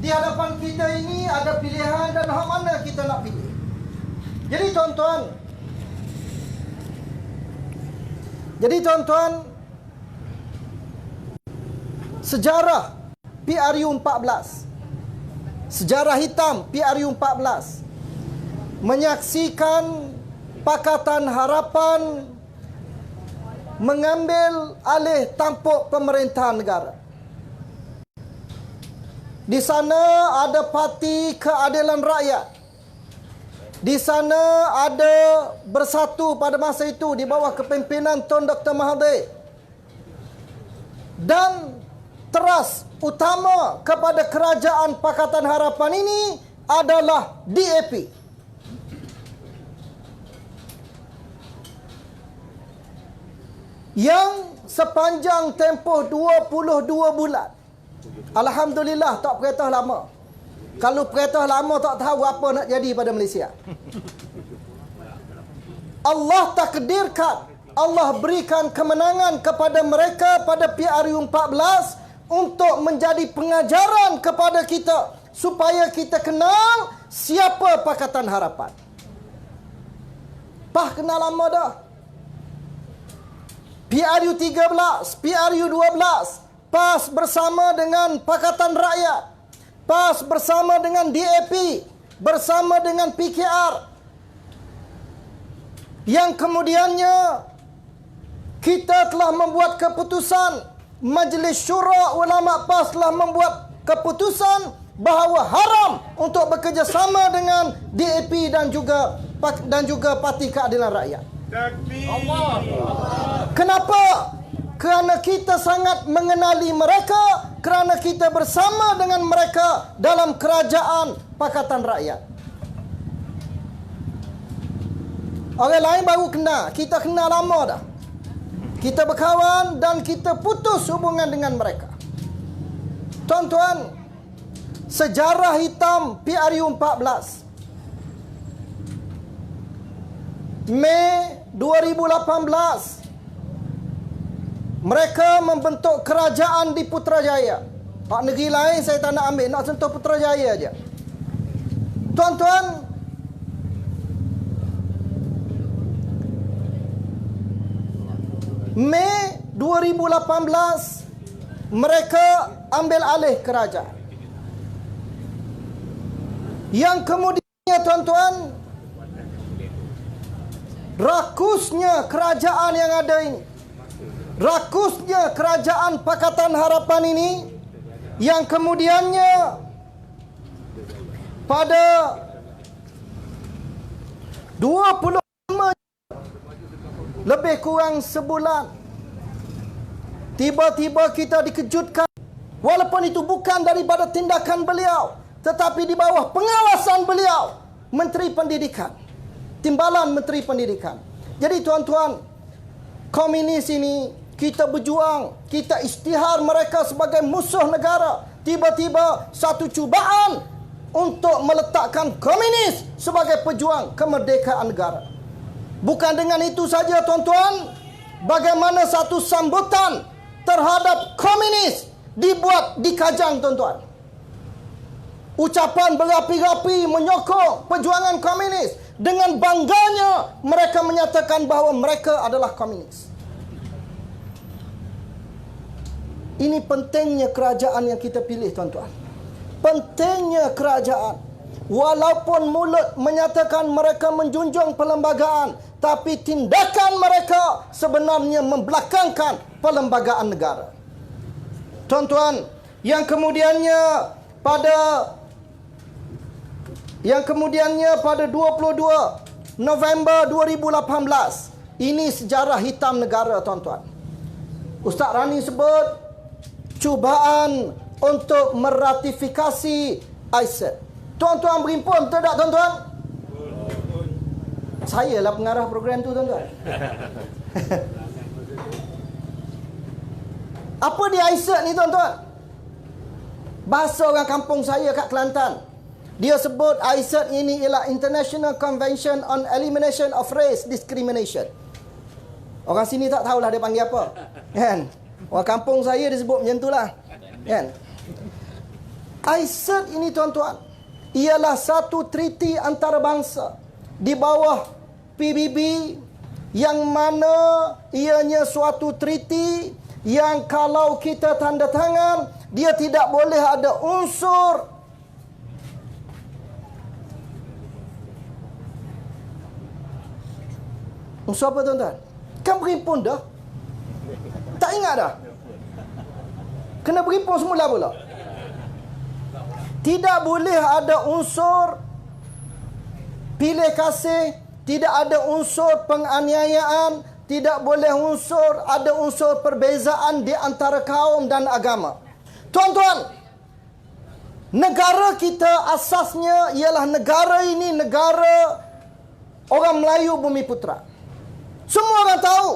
di hadapan kita ini ada pilihan dan hak mana kita nak pilih. Jadi tuan-tuan, sejarah PRU 14, sejarah hitam PRU 14 menyaksikan Pakatan Harapan mengambil alih tampuk pemerintahan negara. Di sana ada Parti Keadilan Rakyat. Di sana ada Bersatu pada masa itu di bawah kepimpinan Tun Dr. Mahathir. Dan teras utama kepada kerajaan Pakatan Harapan ini adalah DAP. Yang sepanjang tempoh 22 bulan, alhamdulillah tak peretah lama. Kalau peretah lama tak tahu apa nak jadi pada Malaysia. Allah takdirkan, Allah berikan kemenangan kepada mereka pada PRU 14 untuk menjadi pengajaran kepada kita supaya kita kenal siapa Pakatan Harapan. Kenal lama dah. PRU 13, PRU 12, PAS bersama dengan Pakatan Rakyat, PAS bersama dengan DAP, bersama dengan PKR. Yang kemudiannya kita telah membuat keputusan, Majlis Syura Ulama PAS telah membuat keputusan bahawa haram untuk bekerjasama dengan DAP dan juga Parti Keadilan Rakyat. Kenapa? Kerana kita sangat mengenali mereka, kerana kita bersama dengan mereka dalam kerajaan Pakatan Rakyat. Orang lain baru kenal, kita kenal lama dah. Kita berkawan dan kita putus hubungan dengan mereka. Tuan-tuan, sejarah hitam PRU 14. Mei 2018, mereka membentuk kerajaan di Putrajaya. Pak negeri lain saya tak nak ambil, nak sentuh Putrajaya aja. Tuan-tuan, Mei 2018 mereka ambil alih kerajaan. Yang kemudiannya tuan-tuan, rakusnya kerajaan yang ada ini, rakusnya kerajaan Pakatan Harapan ini, yang kemudiannya pada 25 lebih kurang sebulan, tiba-tiba kita dikejutkan, walaupun itu bukan daripada tindakan beliau, tetapi di bawah pengawasan beliau, Menteri Pendidikan, timbalan Menteri Pendidikan. Jadi tuan-tuan, komunis ini kita berjuang, kita isytihar mereka sebagai musuh negara. Tiba-tiba satu cubaan untuk meletakkan komunis sebagai pejuang kemerdekaan negara. Bukan dengan itu saja tuan-tuan, bagaimana satu sambutan terhadap komunis dibuat di Kajang tuan-tuan. Ucapan berapi-api menyokong perjuangan komunis. Dengan bangganya mereka menyatakan bahawa mereka adalah komunis. Ini pentingnya kerajaan yang kita pilih tuan-tuan. Pentingnya kerajaan. Walaupun mulut menyatakan mereka menjunjung perlembagaan, tapi tindakan mereka sebenarnya membelakangkan perlembagaan negara. Tuan-tuan, yang kemudiannya pada 22 November 2018, ini sejarah hitam negara tuan-tuan. Ustaz Rani sebut cubaan untuk meratifikasi ISET. Tuan-tuan berimpun betul tak tuan-tuan? Saya lah pengarah program tu tuan-tuan. Apa dia ISET ni tuan-tuan? Bahasa orang kampung saya kat Kelantan, dia sebut ISET ini ialah International Convention on Elimination of Race Discrimination. Orang sini tak tahulah dia panggil apa, kan? Orang kampung saya dia sebut macam itulah, kan? ICET ini tuan-tuan ialah satu treaty antarabangsa di bawah PBB, yang mana ianya suatu treaty yang kalau kita tanda tangan, dia tidak boleh ada unsur apa tuan-tuan? Kan berimpun dah. Tak ingat dah. Kena berimpun semula pula. Tidak boleh ada unsur pilih kasih, tidak ada unsur penganiayaan, tidak boleh ada unsur perbezaan di antara kaum dan agama. Tuan-tuan, negara kita asasnya ialah negara ini negara orang Melayu Bumi Putra. Semua orang tahu.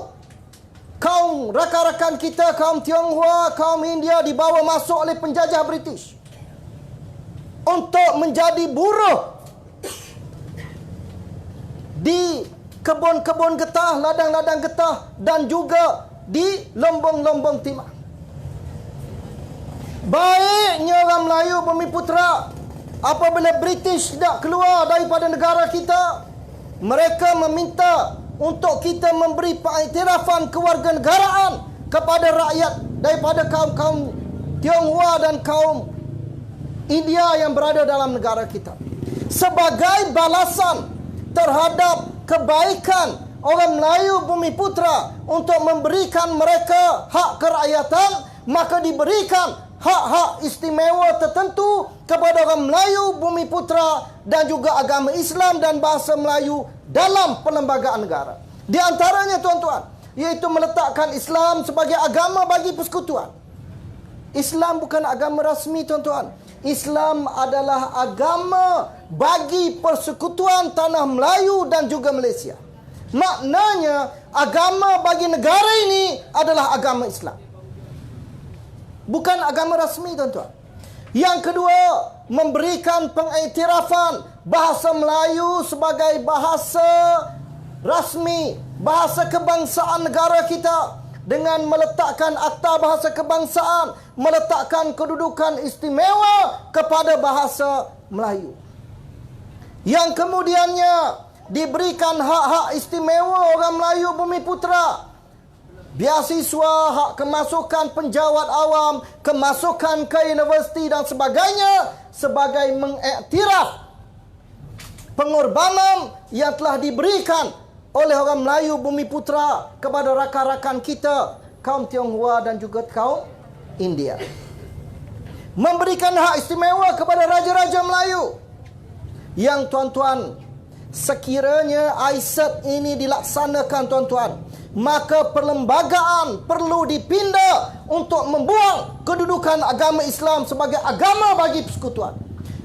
Kaum rakan-rakan kita, kaum Tionghoa, kaum India dibawa masuk oleh penjajah British untuk menjadi buruh di kebun-kebun getah, ladang-ladang getah dan juga di lombong-lombong timah. Baiknya orang Melayu Bumi Putra, apabila British tidak keluar daripada negara kita, mereka meminta untuk kita memberi pengiktirafan kewarganegaraan kepada rakyat daripada kaum-kaum Tionghoa dan kaum India yang berada dalam negara kita, sebagai balasan terhadap kebaikan orang Melayu Bumi Putra untuk memberikan mereka hak kerakyatan. Maka diberikan hak-hak istimewa tertentu kepada orang Melayu Bumi Putra dan juga agama Islam dan bahasa Melayu dalam perlembagaan negara. Di antaranya tuan-tuan, iaitu meletakkan Islam sebagai agama bagi persekutuan. Islam bukan agama rasmi tuan-tuan. Islam adalah agama bagi persekutuan tanah Melayu dan juga Malaysia. Maknanya agama bagi negara ini adalah agama Islam, bukan agama rasmi tuan-tuan. Yang kedua, memberikan pengiktirafan bahasa Melayu sebagai bahasa rasmi, bahasa kebangsaan negara kita, dengan meletakkan Akta Bahasa Kebangsaan, meletakkan kedudukan istimewa kepada bahasa Melayu. Yang kemudiannya diberikan hak-hak istimewa orang Melayu Bumi Putra, beasiswa, hak kemasukan penjawat awam, kemasukan ke universiti dan sebagainya, sebagai mengiktiraf pengorbanan yang telah diberikan oleh orang Melayu Bumi Putra kepada rakan-rakan kita, kaum Tionghoa dan juga kaum India. Memberikan hak istimewa kepada raja-raja Melayu. Yang tuan-tuan, sekiranya ICET ini dilaksanakan tuan-tuan, maka perlembagaan perlu dipindah untuk membuang kedudukan agama Islam sebagai agama bagi persekutuan.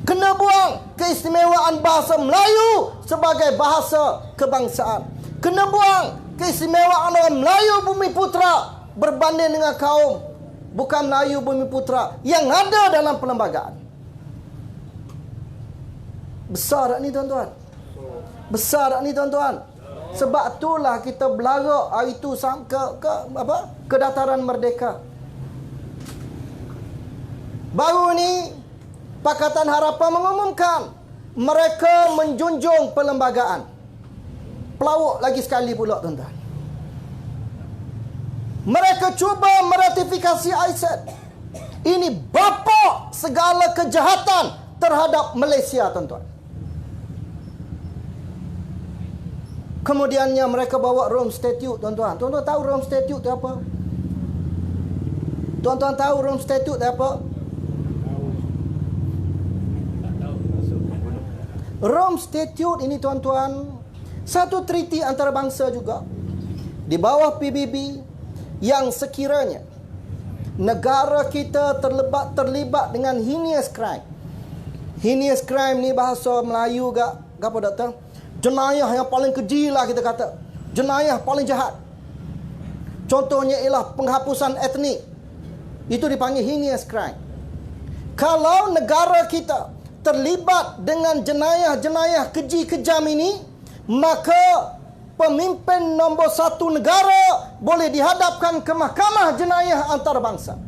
Kena buang keistimewaan bahasa Melayu sebagai bahasa kebangsaan. Kena buang keistimewaan orang Melayu Bumi Putra berbanding dengan kaum bukan Melayu Bumi Putra yang ada dalam perlembagaan. Besar tak ni tuan-tuan? Besar tak ni tuan-tuan? Sebab itulah kita berlarak hari itu ke dataran merdeka. Baru ni Pakatan Harapan mengumumkan mereka menjunjung perlembagaan. Pelawak lagi sekali pula tuan-tuan. Mereka cuba meratifikasi ICET. Ini bapa segala kejahatan terhadap Malaysia tuan-tuan. Kemudiannya mereka bawa Rome Statute tuan-tuan. Tuan-tuan tahu Rome Statute itu apa? Tuan-tuan tahu Rome Statute itu apa? Rome Statute ini tuan-tuan, satu treaty antarabangsa juga di bawah PBB, yang sekiranya negara kita terlibat dengan heinous crime. Heinous crime ni bahasa Melayu apa doktor? Jenayah yang paling keji lah kita kata. Jenayah paling jahat. Contohnya ialah penghapusan etnik. Itu dipanggil heinous crime. Kalau negara kita terlibat dengan jenayah-jenayah keji kejam ini, maka pemimpin nombor satu negara boleh dihadapkan ke mahkamah jenayah antarabangsa.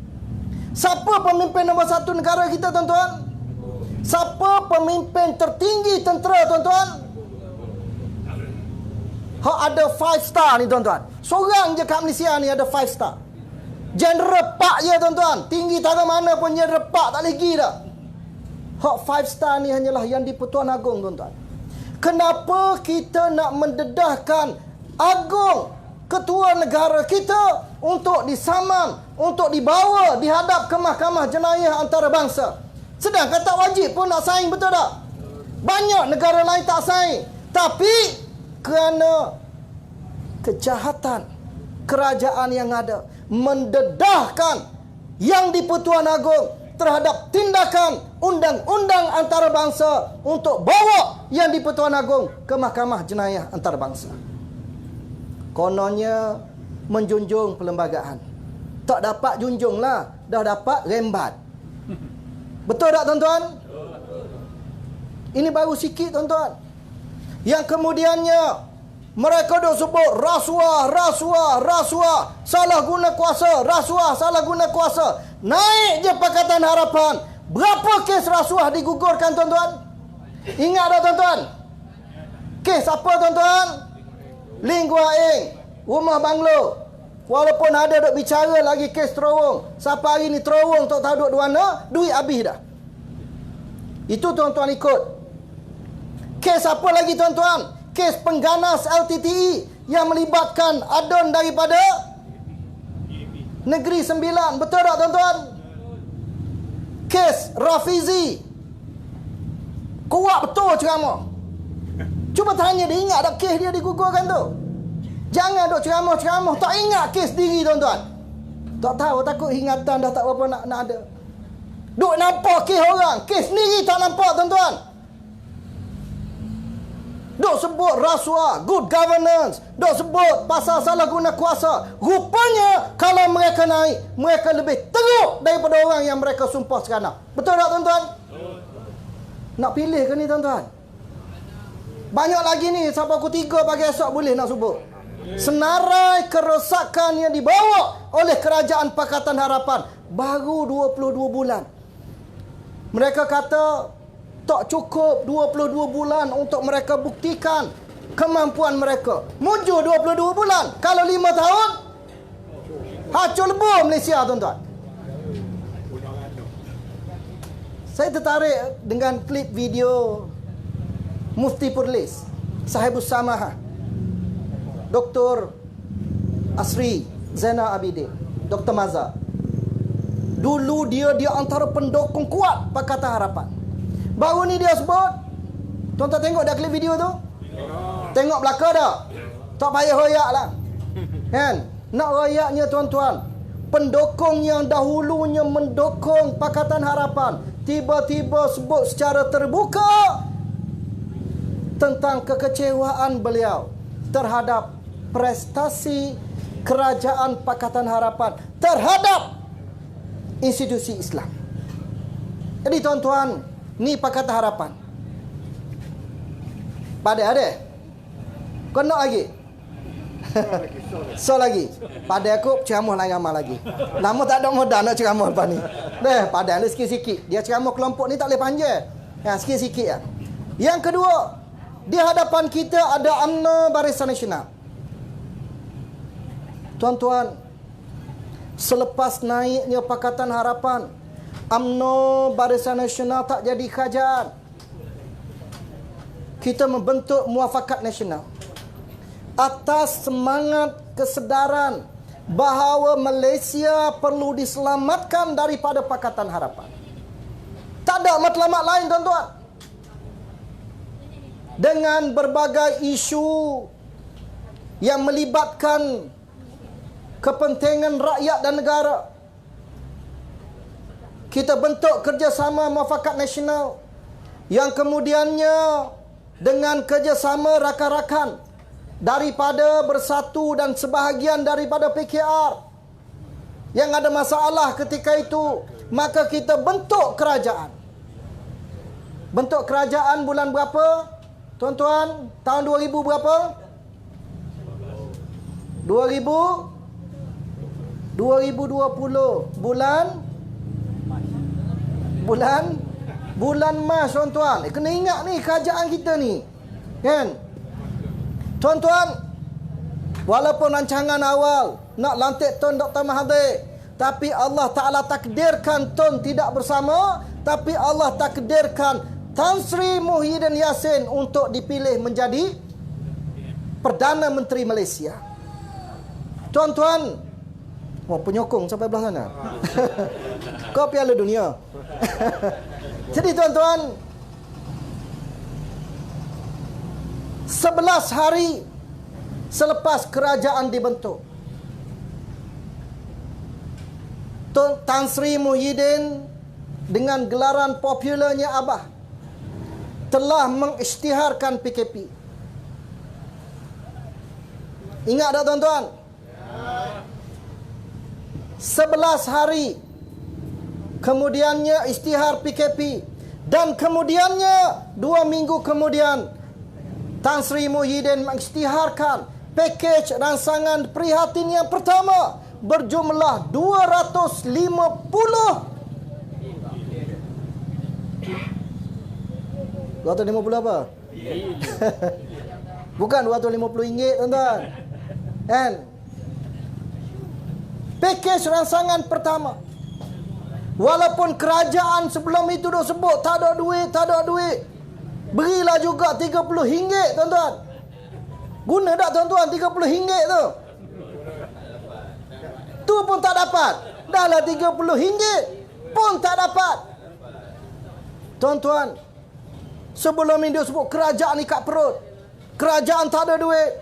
Siapa pemimpin nombor satu negara kita tuan-tuan? Siapa pemimpin tertinggi tentera, tuan-tuan? Ada 5 star ni, tuan-tuan. Seorang je kat Malaysia ni ada 5 star. General Pak je, tuan-tuan. Tinggi tara mana pun General Pak tak lagi dah. 5 star ni hanyalah yang di Pertuan Agong, tuan-tuan. Kenapa kita nak mendedahkan Agong ketua negara kita untuk disaman, untuk dibawa dihadap ke mahkamah jenayah antarabangsa? Sedangkan tak wajib pun nak saing, betul tak? Banyak negara lain tak saing. Tapi kerana kejahatan kerajaan yang ada mendedahkan yang di Pertuan Agong terhadap tindakan undang-undang antarabangsa untuk bawa yang di Pertuan Agong ke mahkamah jenayah antarabangsa. Kononnya menjunjung perlembagaan. Tak dapat junjunglah, dah dapat rembat. Betul tak, tuan-tuan? Ini baru sikit, tuan-tuan. Yang kemudiannya mereka duk sebut rasuah, salah guna kuasa, salah guna kuasa. Naik je Pakatan Harapan. Berapa kes rasuah digugurkan, tuan-tuan? Ingat tak, tuan-tuan? Kes apa, tuan-tuan? Ling Gua Eng, rumah banglo. Walaupun ada duk bicara lagi kes terowong. Siapa hari ni terowong tak tahu duk mana, duit habis dah. Itu, tuan-tuan, ikut. Kes apa lagi, tuan-tuan? Kes pengganas LTTE yang melibatkan adun daripada Negeri Sembilan. Betul tak, tuan-tuan? Kes Rafizi. Kuat betul ceramah. Cuba tanya dia, ingat tak kes dia digugurkan tu? Jangan duk ceramah-ceramah tak ingat kes diri, tuan-tuan. Tak tahu, takut ingatan dah tak berapa nak ada. Duk nampak kes orang, kes sendiri tak nampak, tuan-tuan. Duk sebut rasuah, good governance. Duk sebut pasal salah guna kuasa. Rupanya kalau mereka naik, mereka lebih teruk daripada orang yang mereka sumpah sekarang. Betul tak, tuan-tuan? Nak pilih ke ni, tuan-tuan? Banyak lagi ni, sampai pukul 3 pagi esok boleh nak sebut. Senarai kerosakan yang dibawa oleh Kerajaan Pakatan Harapan baru 22 bulan. Mereka kata tak cukup 22 bulan untuk mereka buktikan kemampuan mereka. Mujur 22 bulan. Kalau 5 tahun, hancur lebur Malaysia, tuan-tuan. Saya tertarik dengan klip video Mufti Perlis, Sahibus Samahah, Dr. Asri Zainal Abidin, Dr. Mazhar. Dulu dia antara pendukung kuat Pakatan Harapan. Baru ni dia sebut. Tuan-tuan tengok dah klip video tu? Tengok belakang dah. Tak payah royak lah. Kan? Nak royaknya, tuan-tuan, pendukung yang dahulunya mendukung Pakatan Harapan tiba-tiba sebut secara terbuka tentang kekecewaan beliau terhadap prestasi Kerajaan Pakatan Harapan terhadap institusi Islam. Jadi, tuan-tuan, ni Pakatan Harapan. Pada ada? Kau nak lagi? So lagi. Pada aku ceramah lain ramai lagi. Lama tak ada modal nak ceramah lepas ni. Pada ada sikit-sikit. Dia ceramah kelompok ni tak boleh panjang. Sikit-sikit ya. Yang kedua, di hadapan kita ada UMNO Barisan Nasional. Tuan-tuan, selepas naiknya Pakatan Harapan, UMNO Barisan Nasional tak jadi kerajaan. Kita membentuk Muafakat Nasional atas semangat kesedaran bahawa Malaysia perlu diselamatkan daripada Pakatan Harapan. Tak ada matlamat lain, tuan-tuan. Dengan berbagai isu yang melibatkan kepentingan rakyat dan negara, kita bentuk kerjasama Muafakat Nasional yang kemudiannya dengan kerjasama rakan-rakan daripada Bersatu dan sebahagian daripada PKR yang ada masalah ketika itu, maka kita bentuk kerajaan. Bentuk kerajaan bulan berapa? Tuan-tuan, tahun 2000 berapa? 2020 bulan Bulan Mac tuan-tuan. Kena ingat ni kerajaan kita ni. Kan? Tuan-tuan, walaupun rancangan awal nak lantik Tun Dr. Mahathir, tapi Allah Ta'ala takdirkan Tun tidak bersama, tapi Allah takdirkan Tan Sri Muhyiddin Yassin untuk dipilih menjadi Perdana Menteri Malaysia. Tuan-tuan, penyokong sampai belah sana. Kau Piala Dunia. Jadi tuan-tuan, 11 hari selepas kerajaan dibentuk, Tan Sri Muhyiddin dengan gelaran popularnya Abah telah mengisytiharkan PKP. Ingat tak tuan-tuan? 11 hari kemudiannya isytihar PKP, dan kemudiannya 2 minggu kemudian Tan Sri Muhyiddin mengisytiharkan pakej ransangan prihatin yang pertama berjumlah 250 apa? Bukan 250 ringgit tuan-tuan. Kan? Pakej ransangan pertama. Walaupun kerajaan sebelum itu dah sebut tak ada duit, berilah juga 30 ringgit tuan-tuan. Guna tak tuan-tuan 30 ringgit tu? Tu pun tak dapat. Dahlah 30 ringgit pun tak dapat. Tuan-tuan, sebelum ini dia sebut kerajaan ikat perut, kerajaan tak ada duit,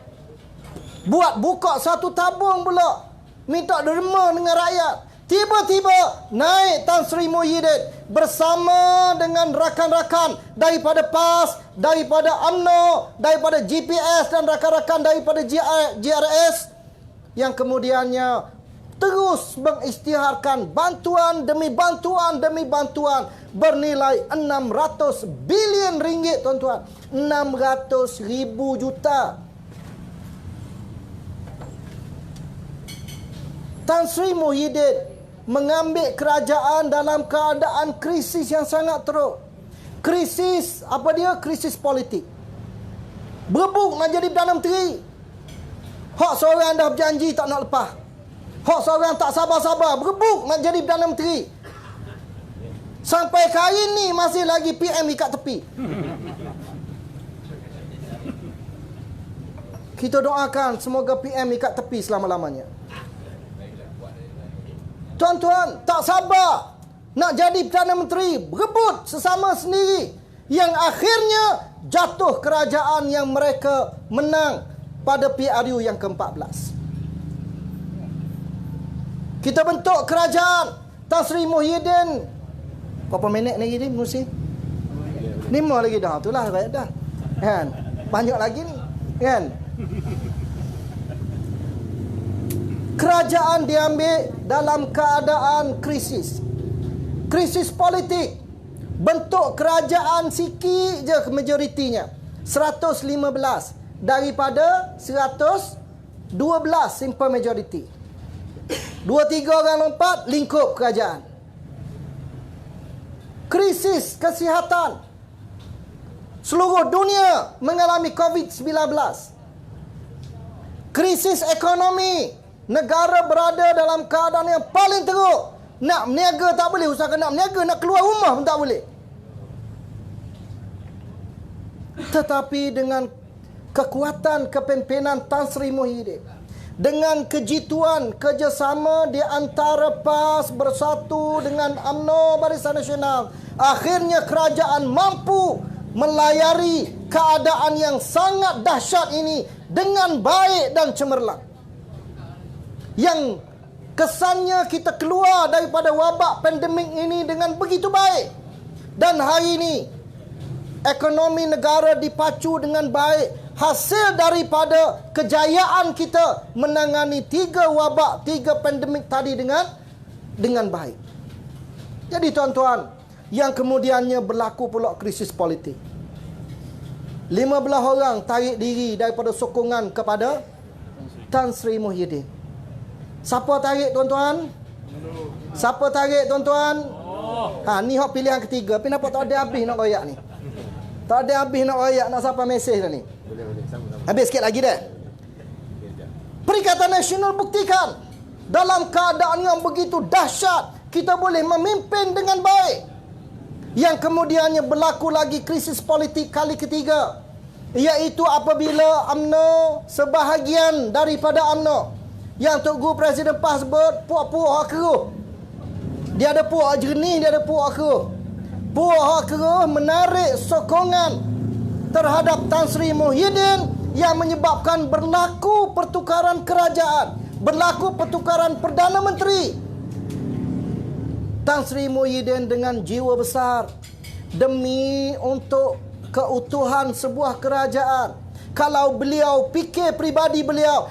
buka satu tabung pula, minta derma dengan rakyat. Tiba-tiba naik Tan Sri Muhyiddin bersama dengan rakan-rakan daripada PAS, daripada UMNO, daripada GPS dan rakan-rakan daripada GRS, yang kemudiannya terus mengisytiharkan bantuan demi bantuan demi bantuan bernilai 600 bilion ringgit tuan-tuan. 600,000 juta. Tan Sri Muhyiddin mengambil kerajaan dalam keadaan krisis yang sangat teruk. Krisis, apa dia? Krisis politik. Berebut nak jadi Perdana Menteri. Hak seorang dah berjanji tak nak lepas. Hak seorang tak sabar-sabar berebut nak jadi Perdana Menteri. Sampai hari ni masih lagi PM ikat tepi. Kita doakan semoga PM ikat tepi selama-lamanya. Tuan-tuan, tak sabar nak jadi Perdana Menteri, berebut sesama sendiri, yang akhirnya jatuh kerajaan yang mereka menang pada PRU yang ke-14. Kita bentuk kerajaan. Tan Sri Muhyiddin, berapa minit lagi ni mesti? 5 lagi dah. Itulah baik dah. Kan? Banyak lagi ni. Kan? Kerajaan diambil dalam keadaan krisis. Krisis politik. Bentuk kerajaan sikit je majoritinya. 115 daripada 112 simple majority. 2-3 orang lompat lingkup kerajaan. Krisis kesihatan. Seluruh dunia mengalami COVID-19. Krisis ekonomi. Negara berada dalam keadaan yang paling teruk. Nak berniaga tak boleh, usahakan nak berniaga, nak keluar rumah pun tak boleh. Tetapi dengan kekuatan kepimpinan Tan Sri Muhyiddin, dengan kejituan kerjasama di antara PAS bersatu dengan UMNO Barisan Nasional, akhirnya kerajaan mampu melayari keadaan yang sangat dahsyat ini dengan baik dan cemerlang. Yang kesannya kita keluar daripada wabak pandemik ini dengan begitu baik. Dan hari ini ekonomi negara dipacu dengan baik, hasil daripada kejayaan kita menangani 3 wabak, 3 pandemik tadi dengan baik. Jadi tuan-tuan, yang kemudiannya berlaku pula krisis politik. 15 orang tarik diri daripada sokongan kepada Tan Sri Muhyiddin. Siapa tarik tuan-tuan? Siapa tarik tuan-tuan? Ni hak pilihan ketiga. Tapi nampak tak ada habis nak royak ni. Tak ada habis nak royak, nak sampai mesej dah ni. Habis sikit lagi dah. Perikatan Nasional buktikan dalam keadaan yang begitu dahsyat kita boleh memimpin dengan baik. Yang kemudiannya berlaku lagi krisis politik kali ketiga, iaitu apabila UMNO, sebahagian daripada UMNO yang Tok Guru Presiden PAS sebut puak-puak keruh. Dia ada puak jernih, dia ada puak keruh. Puak keruh menarik sokongan terhadap Tan Sri Muhyiddin yang menyebabkan berlaku pertukaran kerajaan, berlaku pertukaran Perdana Menteri. Tan Sri Muhyiddin dengan jiwa besar demi untuk keutuhan sebuah kerajaan. Kalau beliau fikir pribadi beliau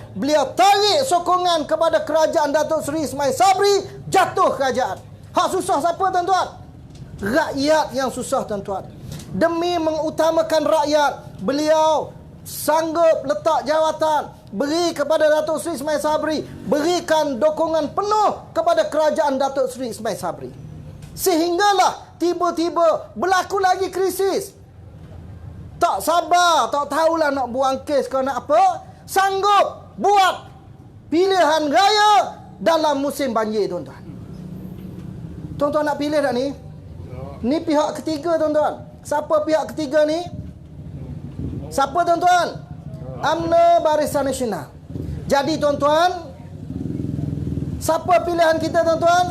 tarik sokongan kepada kerajaan Datuk Seri Ismail Sabri, jatuh kerajaan. Hak susah siapa tuan-tuan? Rakyat yang susah tuan-tuan. Demi mengutamakan rakyat, beliau sanggup letak jawatan, beri kepada Datuk Seri Ismail Sabri, berikan dokongan penuh kepada kerajaan Datuk Seri Ismail Sabri. Sehinggalah tiba-tiba berlaku lagi krisis. Tak sabar, tak tahulah nak buang kes ke nak apa, sanggup buat pilihan raya dalam musim banjir tuan-tuan. Tuan-tuan nak pilih tak ni? Ni pihak ketiga tuan-tuan. Siapa pihak ketiga ni? Siapa tuan-tuan? UMNO Barisan Nasional. Jadi tuan-tuan, siapa pilihan kita tuan-tuan?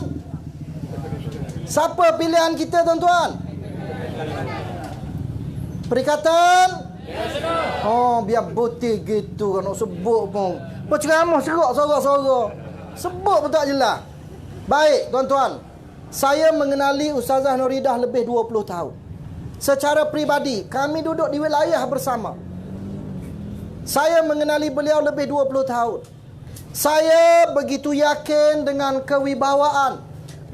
Siapa pilihan kita tuan-tuan? Perikatan biar putih gitu kan nak sebut pun. Berceramah serak sorok-sorok. Sebut pun tak jelas. Baik tuan-tuan, saya mengenali Ustazah Nuridah lebih 20 tahun. Secara peribadi, kami duduk di wilayah bersama. Saya mengenali beliau lebih 20 tahun. Saya begitu yakin dengan kewibawaan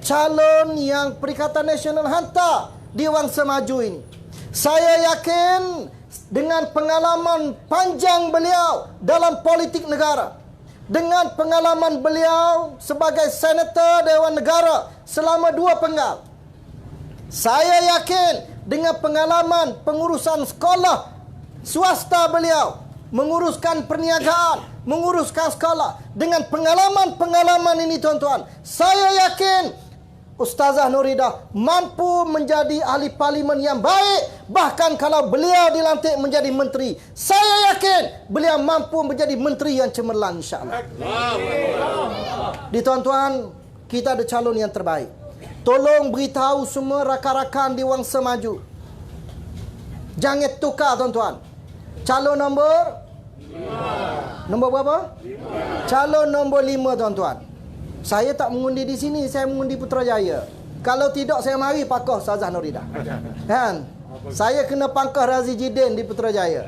calon yang Perikatan Nasional hantar di Wangsa Maju ini. Saya yakin dengan pengalaman panjang beliau dalam politik negara, dengan pengalaman beliau sebagai senator Dewan Negara selama 2 penggal. Saya yakin dengan pengalaman pengurusan sekolah swasta beliau, menguruskan perniagaan, menguruskan sekolah. Dengan pengalaman-pengalaman ini tuan-tuan, saya yakin Ustazah Nuridah mampu menjadi ahli parlimen yang baik. Bahkan kalau beliau dilantik menjadi menteri, saya yakin beliau mampu menjadi menteri yang cemerlang insya-Allah. Di tuan-tuan, kita ada calon yang terbaik. Tolong beritahu semua rakan-rakan di Wangsa Maju, jangan tukar tuan-tuan. Calon nombor 5. Nombor berapa? 5. Calon nombor 5 tuan-tuan. Saya tak mengundi di sini, saya mengundi Putrajaya. Kalau tidak saya mari pakah Ustazah Nuridah. Kan? Saya kena pangkah Razi Jidin di Putrajaya.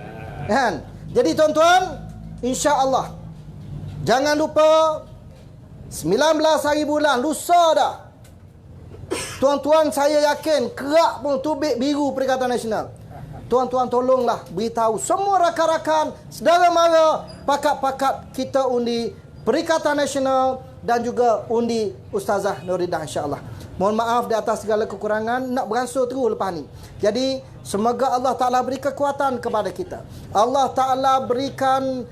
Kan? Jadi tuan-tuan, insya-Allah jangan lupa 19 hari bulan lusa dah. Tuan-tuan, saya yakin kerak pun tubik biru Perikatan Nasional. Tuan-tuan tolonglah beritahu semua rakan-rakan, saudara mara, pakat-pakat kita undi Perikatan Nasional dan juga undi Ustazah Nuridah insya-Allah. Mohon maaf di atas segala kekurangan, nak beransur terus lepas ni. Jadi semoga Allah Ta'ala beri kekuatan kepada kita. Allah Ta'ala berikan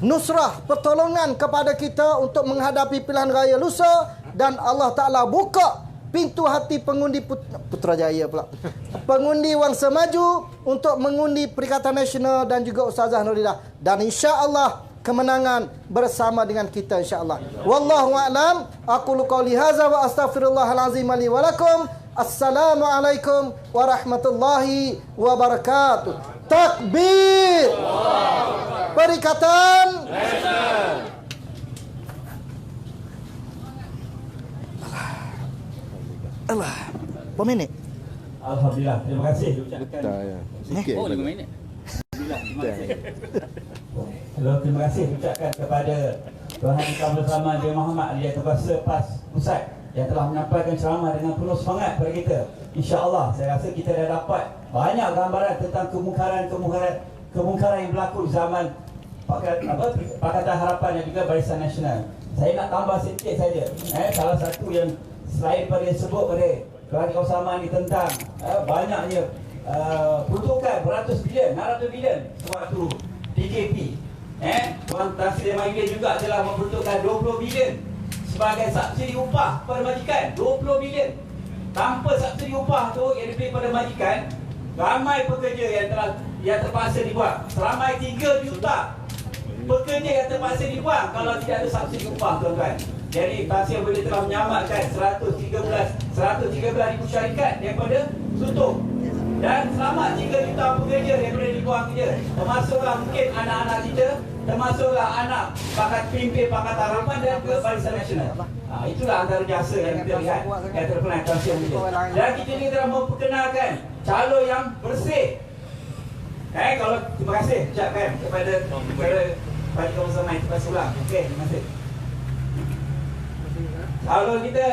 nusrah, pertolongan kepada kita untuk menghadapi pilihan raya lusa. Dan Allah Ta'ala buka pintu hati pengundi Putrajaya pula, pengundi Wangsa Maju untuk mengundi Perikatan Nasional dan juga Ustazah Nuridah. Dan insya-Allah kemenangan bersama dengan kita insya-Allah. Wallahu a'lam. Aqulu qouli hadza wa astaghfirullahal azim li wa lakum. Assalamualaikum warahmatullahi wabarakatuh. Takbir. Perikatan Nasional. Allah. Berapa minit? Alhamdulillah. Terima kasih ucapkan. Sikit. 5 minit. Hello, terima kasih ucapkan kepada Tuhan Yang Bersama Dia Muhammad Aliah Kuasa PAS Pusat yang telah menyampaikan ceramah dengan penuh semangat kepada kita. InsyaAllah saya rasa kita dah dapat banyak gambaran tentang kemungkaran yang berlaku di zaman Pakatan Harapan dan juga Barisan Nasional. Saya nak tambah sedikit saja. Salah satu yang selain pada yang sebut oleh Tuan Kawasaman ni tentang banyaknya peruntukan beratus bilion, 600 bilion sewaktu PKP. Tuan Tan Sri Mahyudin juga telah memperuntukkan 20 bilion sebagai subsidi upah kepada majikan. 20 bilion. Tanpa subsidi upah tu yang diberi pada majikan, ramai pekerja yang terpaksa dibuang. Seramai 3 juta pekerja yang terpaksa dibuang kalau tidak ada subsidi upah, tuan-tuan. Jadi Tan Sri Mahyudin telah menyamatkan 113,000 syarikat daripada suntuk. Dan selamat 3 juta pekerja daripada dibuang kerja. Termasuklah mungkin anak-anak kita, termasuklah anak pimpin Pakatan Harapan dan ke Barisan Nasional. Itulah antara jasa yang kita lihat yang terkenal Tan Sri Mahyudin. Dan kita ni telah memperkenalkan calon yang bersih. Kalau terima kasih ucapkan kepada Pak Kawasaman itu pas ulang. Okey, terima kasih. Kalau kita,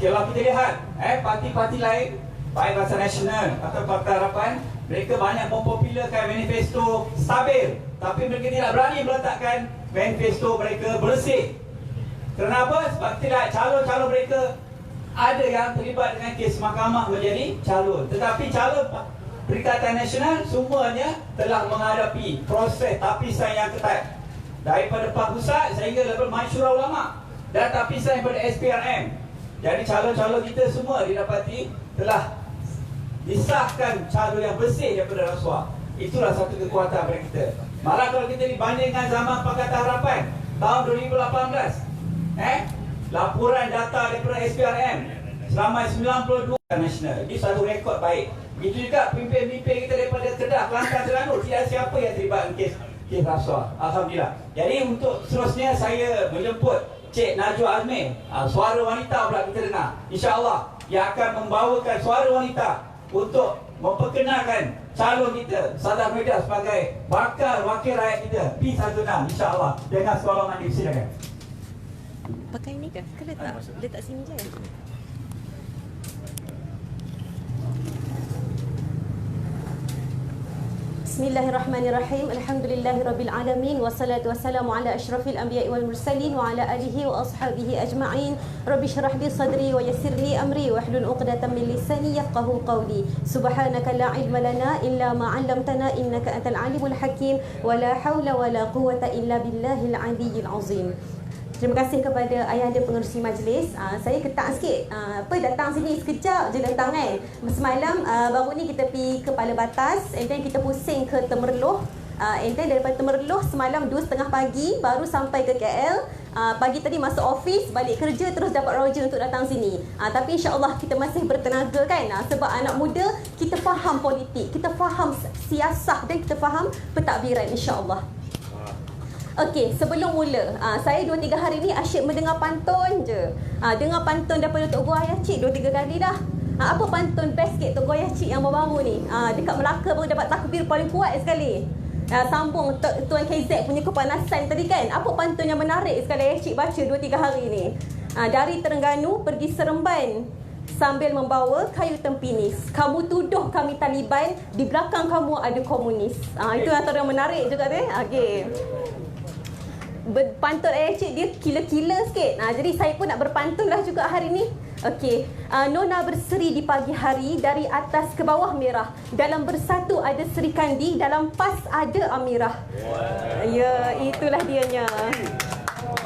kalau kita lihat parti-parti lain, baik Barisan Nasional atau Pakatan Harapan, mereka banyak mempopularkan manifesto stabil, tapi mereka tidak berani meletakkan manifesto mereka bersih. Kenapa? Sebab tidak calon-calon mereka ada yang terlibat dengan kes mahkamah menjadi calon. Tetapi calon Perikatan Nasional semuanya telah menghadapi proses tapisan yang ketat daripada Pak Pusat sehingga level Masyurah Ulama dan tapisan daripada SPRM. Jadi calon-calon kita semua didapati telah disahkan calon yang bersih daripada rasuah. Itulah satu kekuatan pada kita. Malah kalau kita dibandingkan zaman Pakatan Harapan tahun 2018, laporan data daripada SPRM selama 92 nasional. Ini satu rekod baik. Begitu juga pimpin-pimpin kita daripada Kedah, Kelantan, Terengganu, tidak siapa yang terlibat kes rasuah. Alhamdulillah. Jadi untuk seterusnya saya menjemput Cik Najwa Azmi, suara wanita pula kita dengar. InsyaAllah yang akan membawakan suara wanita untuk memperkenalkan calon kita Sadar Media sebagai bakal wakil rakyat kita P16, insyaAllah. Dengan sekolah mandi, silakan. Pakai ni ke? Ke letak sini je? Bismillahirrahmanirrahim. Alhamdulillahirabbil alamin wassalatu wassalamu ala asyrafil anbiya'i wal mursalin wa ala alihi wa ashabihi ajma'in. Rabbi shrah li sadri wa yassir li amri wahlul 'uqdatam min lisani yafqahu qawli. Subhanaka la ilma lana illa ma 'allamtana innaka antal alimul hakim wa la haula wa la quwwata illa billahil aliyyil azim. Terima kasih kepada Ayahanda Pengerusi Majlis. Saya ketak sikit. Datang sini sekejap je datang kan. Semalam baru ni kita pergi ke Kepala Batas, and then kita pusing ke Temerloh. And then daripada Temerloh semalam 2:30 pagi baru sampai ke KL. Pagi tadi masuk office, balik kerja, terus dapat roja untuk datang sini. Tapi insyaAllah kita masih bertenaga kan. Sebab anak muda, kita faham politik, kita faham siasah dan kita faham pentadbiran insyaAllah. Okey, sebelum mula, saya 2-3 hari ni asyik mendengar pantun je. Dengar pantun daripada Tok Guru Ayah Cik 2-3 kali dah. Apa pantun best sikit Tok Guru Ayah Cik yang baru-baru ni? Dekat Melaka baru dapat takbir paling kuat sekali. Sambung Tuan KZ punya kepanasan tadi kan. Apa pantun yang menarik sekali Ayah Cik baca 2-3 hari ni? Dari Terengganu pergi Seremban sambil membawa kayu tempinis. Kamu tuduh kami Taliban, di belakang kamu ada komunis. Itu antara yang menarik juga tu. Okey. Pantun Ayah Cik dia kila-kila sikit. Jadi saya pun nak berpantun lah juga hari ni. Okey. Nona berseri di pagi hari, dari atas ke bawah merah. Dalam bersatu ada Sri Kandi, dalam pas ada Amirah. Ya, itulah dianya.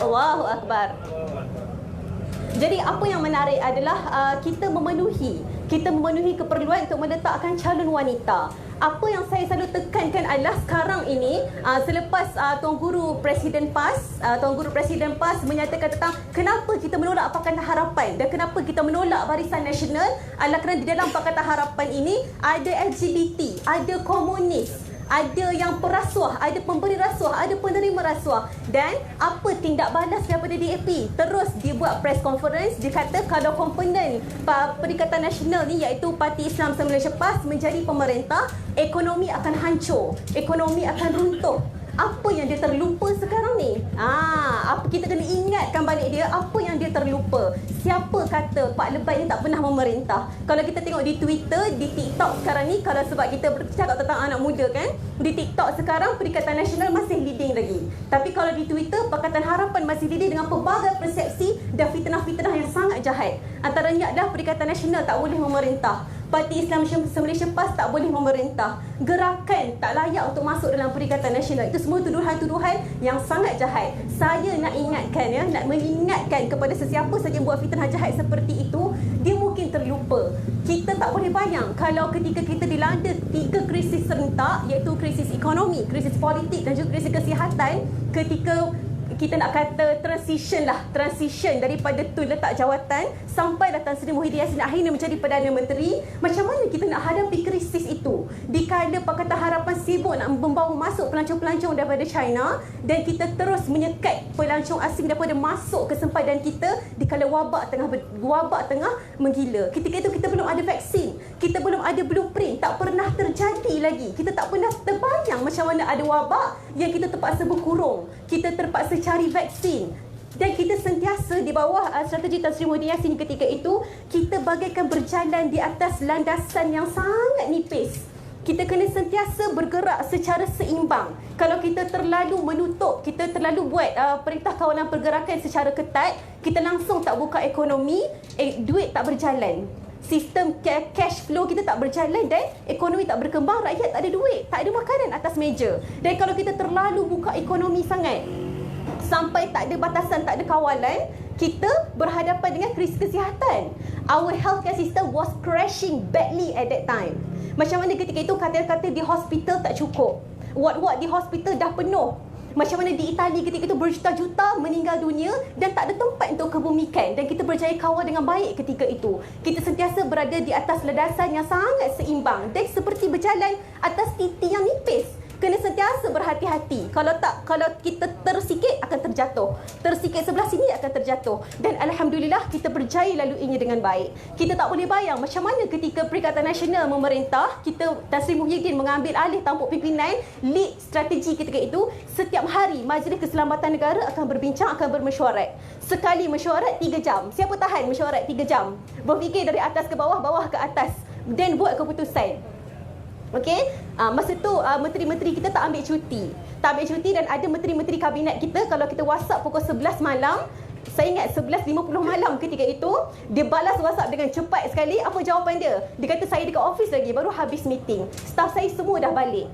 Allahu Akbar. Jadi apa yang menarik adalah kita memenuhi keperluan untuk meletakkan calon wanita. Apa yang saya selalu tekankan adalah sekarang ini selepas Tuan Guru Presiden PAS menyatakan tentang kenapa kita menolak Pakatan Harapan dan kenapa kita menolak Barisan Nasional adalah kerana di dalam Pakatan Harapan ini ada LGBT, ada komunis, ada yang perasuah, ada pemberi rasuah, ada penerima rasuah. Dan apa tindak balas daripada DAP? Terus dia buat press conference, dia kata kalau komponen Perikatan Nasional ni iaitu Parti Islam Semasa Malaysia PAS menjadi pemerintah, ekonomi akan hancur, ekonomi akan runtuh. apa yang dia terlupa sekarang ni? Apa kita kena ingatkan balik dia apa yang dia terlupa. Siapa kata Pak Lebay ni tak pernah memerintah? Kalau kita tengok di Twitter, di TikTok sekarang ni, kalau sebab kita bercakap tentang anak muda kan, di TikTok sekarang Perikatan Nasional masih leading lagi. Tapi kalau di Twitter, Pakatan Harapan masih leading dengan pelbagai persepsi dan fitnah-fitnah yang sangat jahat. Antaranya adalah Perikatan Nasional tak boleh memerintah. Parti Islam Malaysia PAS tak boleh memerintah. Gerakan tak layak untuk masuk dalam Perikatan Nasional. Itu semua tuduhan-tuduhan yang sangat jahat. Saya nak ingatkan nak mengingatkan kepada sesiapa saja yang buat fitnah jahat seperti itu, dia mungkin terlupa. Kita tak boleh bayang kalau ketika kita dilanda 3 krisis serentak, iaitu krisis ekonomi, krisis politik dan juga krisis kesihatan, ketika kita nak kata transition daripada Tun Letak Jawatan sampai Tan Sri Muhyiddin Yassin akhirnya menjadi Perdana Menteri. Macam mana kita nak hadapi krisis itu dikala Pakatan Harapan sibuk nak membawa masuk pelancong-pelancong daripada China dan kita terus menyekat pelancong asing daripada masuk ke sempadan kita dikala wabak tengah menggila. Ketika itu kita belum ada vaksin, kita belum ada blueprint, tak pernah terjadi lagi. Kita tak pernah terbayang macam mana ada wabak yang kita terpaksa berkurung, kita terpaksa cari vaksin. Dan kita sentiasa di bawah strategi Tan Sri Muhyiddin Yassin ketika itu, kita bagaikan berjalan di atas landasan yang sangat nipis. Kita kena sentiasa bergerak secara seimbang. Kalau kita terlalu menutup, kita terlalu buat Perintah Kawalan Pergerakan secara ketat, kita langsung tak buka ekonomi, duit tak berjalan. Sistem cash flow kita tak berjalan dan ekonomi tak berkembang, rakyat tak ada duit, tak ada makanan atas meja. Dan kalau kita terlalu buka ekonomi sangat, sampai tak ada batasan, tak ada kawalan, kita berhadapan dengan krisis kesihatan. Our healthcare system was crashing badly at that time. Macam mana ketika itu katil-katil di hospital tak cukup, ward-ward di hospital dah penuh. Macam mana di Itali ketika itu berjuta-juta meninggal dunia dan tak ada tempat untuk kebumikan, dan kita berjaya kawal dengan baik ketika itu. Kita sentiasa berada di atas landasan yang sangat seimbang dan seperti berjalan atas titi yang nipis. Kena sentiasa berhati-hati. Kalau kita tersikit akan terjatuh. Tersikit sebelah sini akan terjatuh. Dan alhamdulillah kita berjaya laluinya dengan baik. Kita tak boleh bayang macam mana ketika Perikatan Nasional memerintah, Tan Sri Muhyiddin mengambil alih tampuk pimpinan, lead strategi ketika itu. Setiap hari Majlis Keselamatan Negara akan berbincang, akan bermesyuarat. Sekali mesyuarat 3 jam. Siapa tahan mesyuarat 3 jam? Berfikir dari atas ke bawah, bawah ke atas, dan buat keputusan. Okey, masa tu menteri-menteri kita tak ambil cuti. Dan ada menteri-menteri kabinet kita, kalau kita WhatsApp pukul 11 malam, saya ingat 11.50 malam ketika itu, dia balas WhatsApp dengan cepat sekali. Apa jawapan dia? Dia kata saya dekat office lagi, baru habis meeting. Staff saya semua dah balik.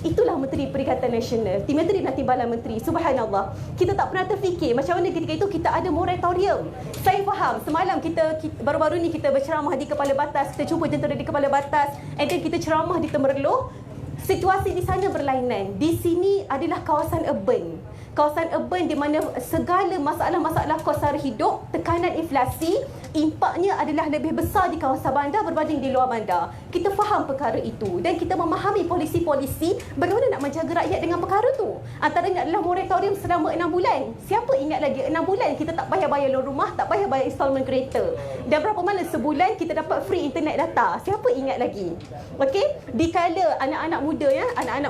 Itulah Menteri Perikatan Nasional, Menteri dan Timbalan Menteri. Subhanallah, kita tak pernah terfikir macam mana ketika itu kita ada moratorium. Saya faham, semalam kita baru-baru ni kita berceramah di Kepala Batas, kita jumpa tentera di Kepala Batas, and then kita ceramah di Temerloh. Situasi di sana berlainan. Di sini adalah kawasan urban. Kawasan urban di mana segala masalah-masalah kos sara hidup, tekanan inflasi, impaknya adalah lebih besar di kawasan bandar berbanding di luar bandar. Kita faham perkara itu dan kita memahami polisi-polisi bagaimana nak menjaga rakyat dengan perkara tu. Antaranya adalah moratorium selama 6 bulan. Siapa ingat lagi 6 bulan kita tak payah bayar loan rumah, tak payah bayar installment kereta. Dan berapa mana sebulan kita dapat free internet data. Siapa ingat lagi? Okey, dikala anak-anak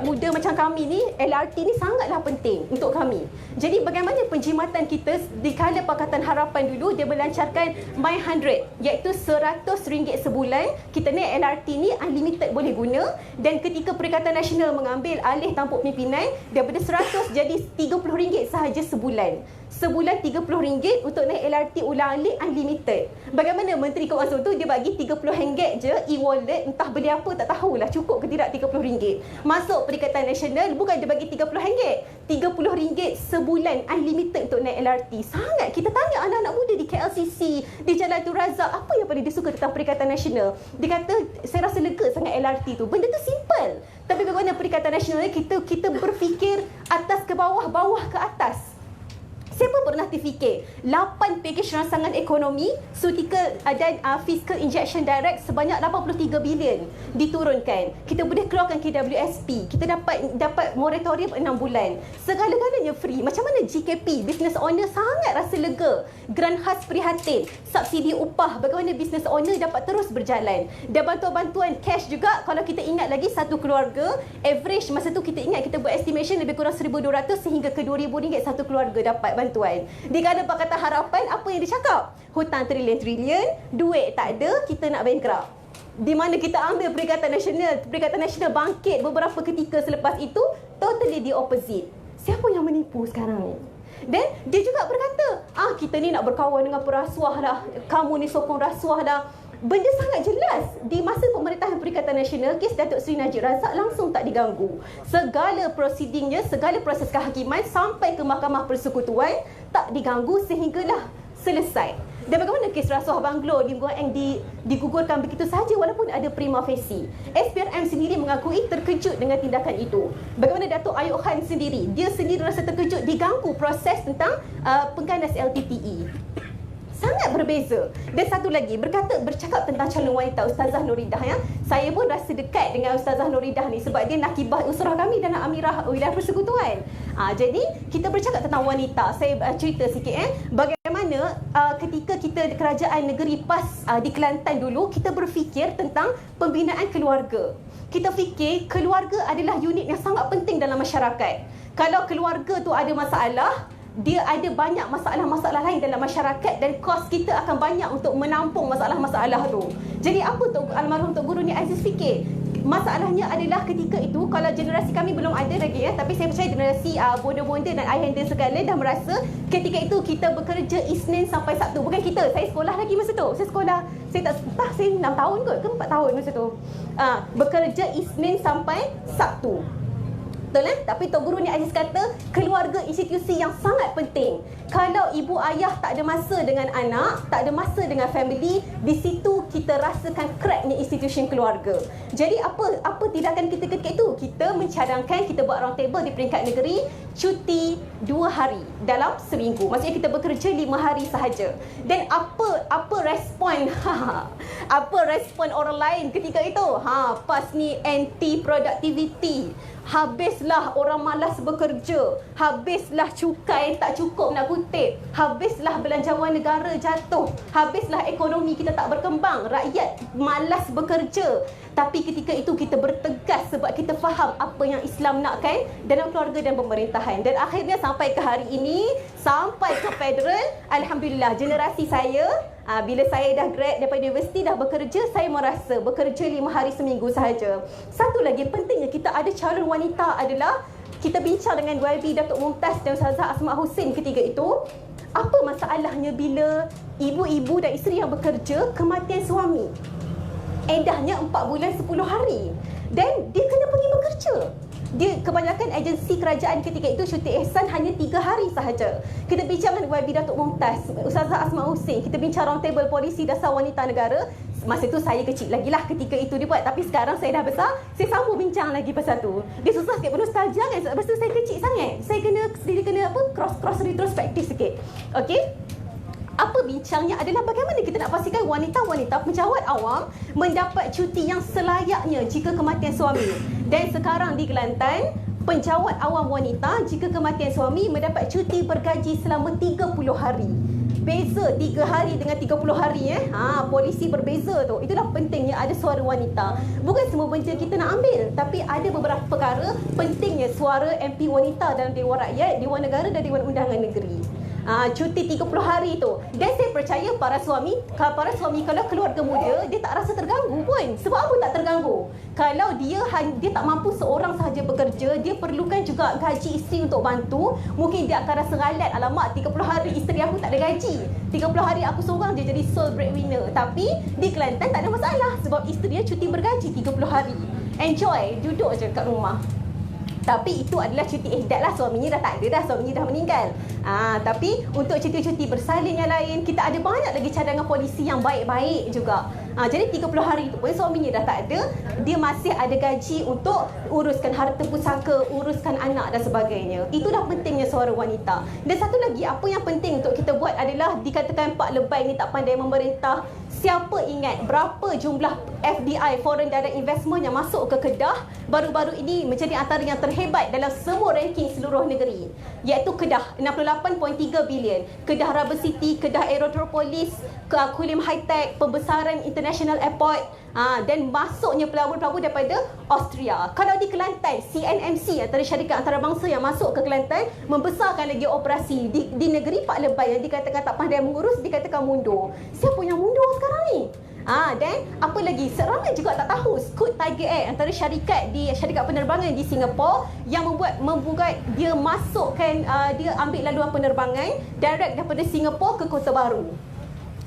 muda macam kami ni, LRT ni sangatlah penting untuk kami. Jadi bagaimana penjimatan kita dikala Pakatan Harapan dulu dia melancarkan My 100, iaitu RM100 sebulan. Kita naik LRT ni unlimited boleh guna, dan ketika Perikatan Nasional mengambil alih tampuk pimpinan, daripada 100 jadi RM30 sahaja sebulan. Sebulan RM30 untuk naik LRT ulang-alik unlimited. Bagaimana Menteri Keuangan tu dia bagi RM30 je e-wallet, entah beli apa tak tahulah, cukup ke tidak RM30. Masuk Perikatan Nasional bukan dia bagi RM30, RM30 sebulan unlimited untuk naik LRT. Sangat. Kita tanya anak-anak muda di KLCC, di Jalan Tun Razak, apa yang paling dia suka tentang Perikatan Nasional? Dia kata saya rasa lega sangat LRT tu. Benda tu simple. Tapi bagaimana Perikatan Nasional kita berfikir atas ke bawah, bawah ke atas. Siapa pernah terfikir 8 pakej rangsangan ekonomi, Sutikal dan Fiscal Injection Direct sebanyak 83 bilion diturunkan. Kita boleh keluarkan KWSP. Kita dapat moratorium 6 bulan. Segala-galanya free. Macam mana GKP, business owner sangat rasa lega. Grant khas prihatin, subsidi upah, bagaimana business owner dapat terus berjalan. Dan bantuan-bantuan cash juga, kalau kita ingat lagi satu keluarga, average masa tu kita ingat kita buat estimation lebih kurang 1,200 sehingga ke RM2,000 satu keluarga dapat bantuan. Di Garden Pakatan Harapan, apa yang dicakap? Hutang trilion-trilion, duit tak ada, kita nak bankrupt. Di mana kita ambil Perikatan Nasional bangkit beberapa ketika selepas itu, totally the opposite. Siapa yang menipu sekarang ni? Dan dia juga berkata, kita ni nak berkawan dengan perasuah dah, kamu ni sokong rasuah dah. Benda sangat jelas. Di masa pemerintahan Perikatan Nasional, kes Datuk Seri Najib Razak langsung tak diganggu. Segala prosidingnya, segala proses kehakiman sampai ke Mahkamah Persekutuan tak diganggu sehinggalah selesai. Dan bagaimana kes rasuah Banglo di Muang digugurkan begitu sahaja walaupun ada prima facie. SPRM sendiri mengakui terkejut dengan tindakan itu. Bagaimana Datuk Ayub Khan sendiri, dia sendiri rasa terkejut diganggu proses tentang pengganas LTTE. Sangat berbeza. Dan satu lagi, bercakap tentang calon wanita Ustazah Nuridah ya. Saya pun rasa dekat dengan Ustazah Nuridah ni sebab dia nakibah usrah kami dalam Amirah Wilayah Persekutuan. Jadi kita bercakap tentang wanita. Saya cerita sikit bagaimana ketika kita kerajaan negeri PAS di Kelantan dulu, kita berfikir tentang pembinaan keluarga. Kita fikir keluarga adalah unit yang sangat penting dalam masyarakat. Kalau keluarga tu ada masalah, dia ada banyak masalah-masalah lain dalam masyarakat dan kos kita akan banyak untuk menampung masalah-masalah tu. Jadi apa almarhum Tok Guru Ni Aziz fikir? Masalahnya adalah ketika itu, kalau generasi kami belum ada lagi tapi saya percaya generasi bonda-bonda dan ayahanda segala dah merasa ketika itu kita bekerja Isnin sampai Sabtu. Bukan kita, saya sekolah lagi masa tu. Saya 6 tahun kot ke 4 tahun masa tu. Bekerja Isnin sampai Sabtu. Betul Tapi Tok Guru Ni Aziz kata keluarga institusi yang sangat penting. Kalau ibu ayah tak ada masa dengan anak, tak ada masa dengan family, di situ kita rasakan cracknya institusi keluarga. Jadi apa tindakan kita ketika itu? Kita mencadangkan, kita buat round table di peringkat negeri, cuti 2 hari dalam seminggu. Maksudnya kita bekerja 5 hari sahaja. Dan apa respon apa respon orang lain ketika itu? PAS ni anti productivity. Habislah orang malas bekerja. Habislah cukai tak cukup nak kutip. Habislah belanjawan negara jatuh. Habislah ekonomi kita tak berkembang. Rakyat malas bekerja. Tapi ketika itu kita bertegas sebab kita faham apa yang Islam nakkan dalam keluarga dan pemerintahan. Dan akhirnya sampai ke hari ini, sampai ke federal, alhamdulillah generasi saya, bila saya dah grad daripada universiti, dah bekerja, saya merasa bekerja 5 hari seminggu sahaja. Satu lagi pentingnya kita ada calon wanita adalah kita bincang dengan YB Datuk Mumtaz dan Ustazah Asma Hussein ketika itu. Apa masalahnya bila ibu-ibu dan isteri yang bekerja kematian suami? Edahnya 4 bulan 10 hari. Dan dia kena pergi bekerja. Dia kebanyakan agensi kerajaan ketika itu syuting ihsan hanya 3 hari sahaja. Kita bincang dengan YB Datuk Mumtaz, Ustazah Asma Hussein, kita bincang round table polisi dasar wanita negara. Masa tu saya kecil lagi lah ketika itu dibuat. Tapi sekarang saya dah besar, saya sambung bincang lagi pasal tu. Dia susah sikit bernostalgia kan. Sebab tu saya kecil sangat. Saya kena cross retrospektif sikit. Okey. Apa bincangnya adalah bagaimana kita nak pastikan wanita-wanita penjawat awam mendapat cuti yang selayaknya jika kematian suami. Dan sekarang di Kelantan, penjawat awam wanita jika kematian suami mendapat cuti bergaji selama 30 hari. Beza 3 hari dengan 30 hari polisi berbeza tu. Itulah pentingnya ada suara wanita. Bukan semua benda kita nak ambil, tapi ada beberapa perkara pentingnya suara MP wanita dalam Dewan Rakyat, Dewan Negara dan Dewan Undangan Negeri. Cuti 30 hari tu. Dan saya percaya para suami kalau keluarga muda, dia tak rasa terganggu pun. Sebab apa tak terganggu? Kalau dia tak mampu seorang sahaja bekerja, dia perlukan juga gaji isteri untuk bantu. Mungkin dia akan rasa galat, alamak 30 hari isteri aku tak ada gaji, 30 hari aku seorang je jadi sole breadwinner. Tapi di Kelantan tak ada masalah sebab isteri dia cuti bergaji 30 hari. Enjoy, duduk je kat rumah. Tapi itu adalah cuti ihdat lah, suaminya dah tak ada dah, suaminya dah meninggal. Tapi untuk cuti-cuti bersalin yang lain, kita ada banyak lagi cadangan polisi yang baik-baik juga. Jadi 30 hari tu pun suaminya dah tak ada, dia masih ada gaji untuk uruskan harta pusaka, uruskan anak dan sebagainya. Itulah pentingnya seorang wanita. Dan satu lagi, apa yang penting untuk kita buat adalah, dikatakan Pak Lebay ni tak pandai memerintah. Siapa ingat berapa jumlah FDI, Foreign Direct Investment, yang masuk ke Kedah baru-baru ini menjadi antara yang terhebat dalam semua ranking seluruh negeri, iaitu Kedah 68.3 bilion, Kedah Rubber City, Kedah Aerotropolis, Kulim High Tech, pembesaran International Airport, dan masuknya pelabur-pelabur daripada Austria. Kalau di Kelantan, CNMC, antara syarikat antarabangsa yang masuk ke Kelantan, membesarkan lagi operasi di negeri Pak Lebay yang dikatakan tak pandai mengurus, dikatakan mundur. Siapa yang mundur sekarang ni? Dan apa lagi, seramai juga tak tahu Scoot Tiger Air, antara syarikat penerbangan di Singapura yang membuat dia masukkan, dia ambil laluan penerbangan direct daripada Singapura ke Kota Baru.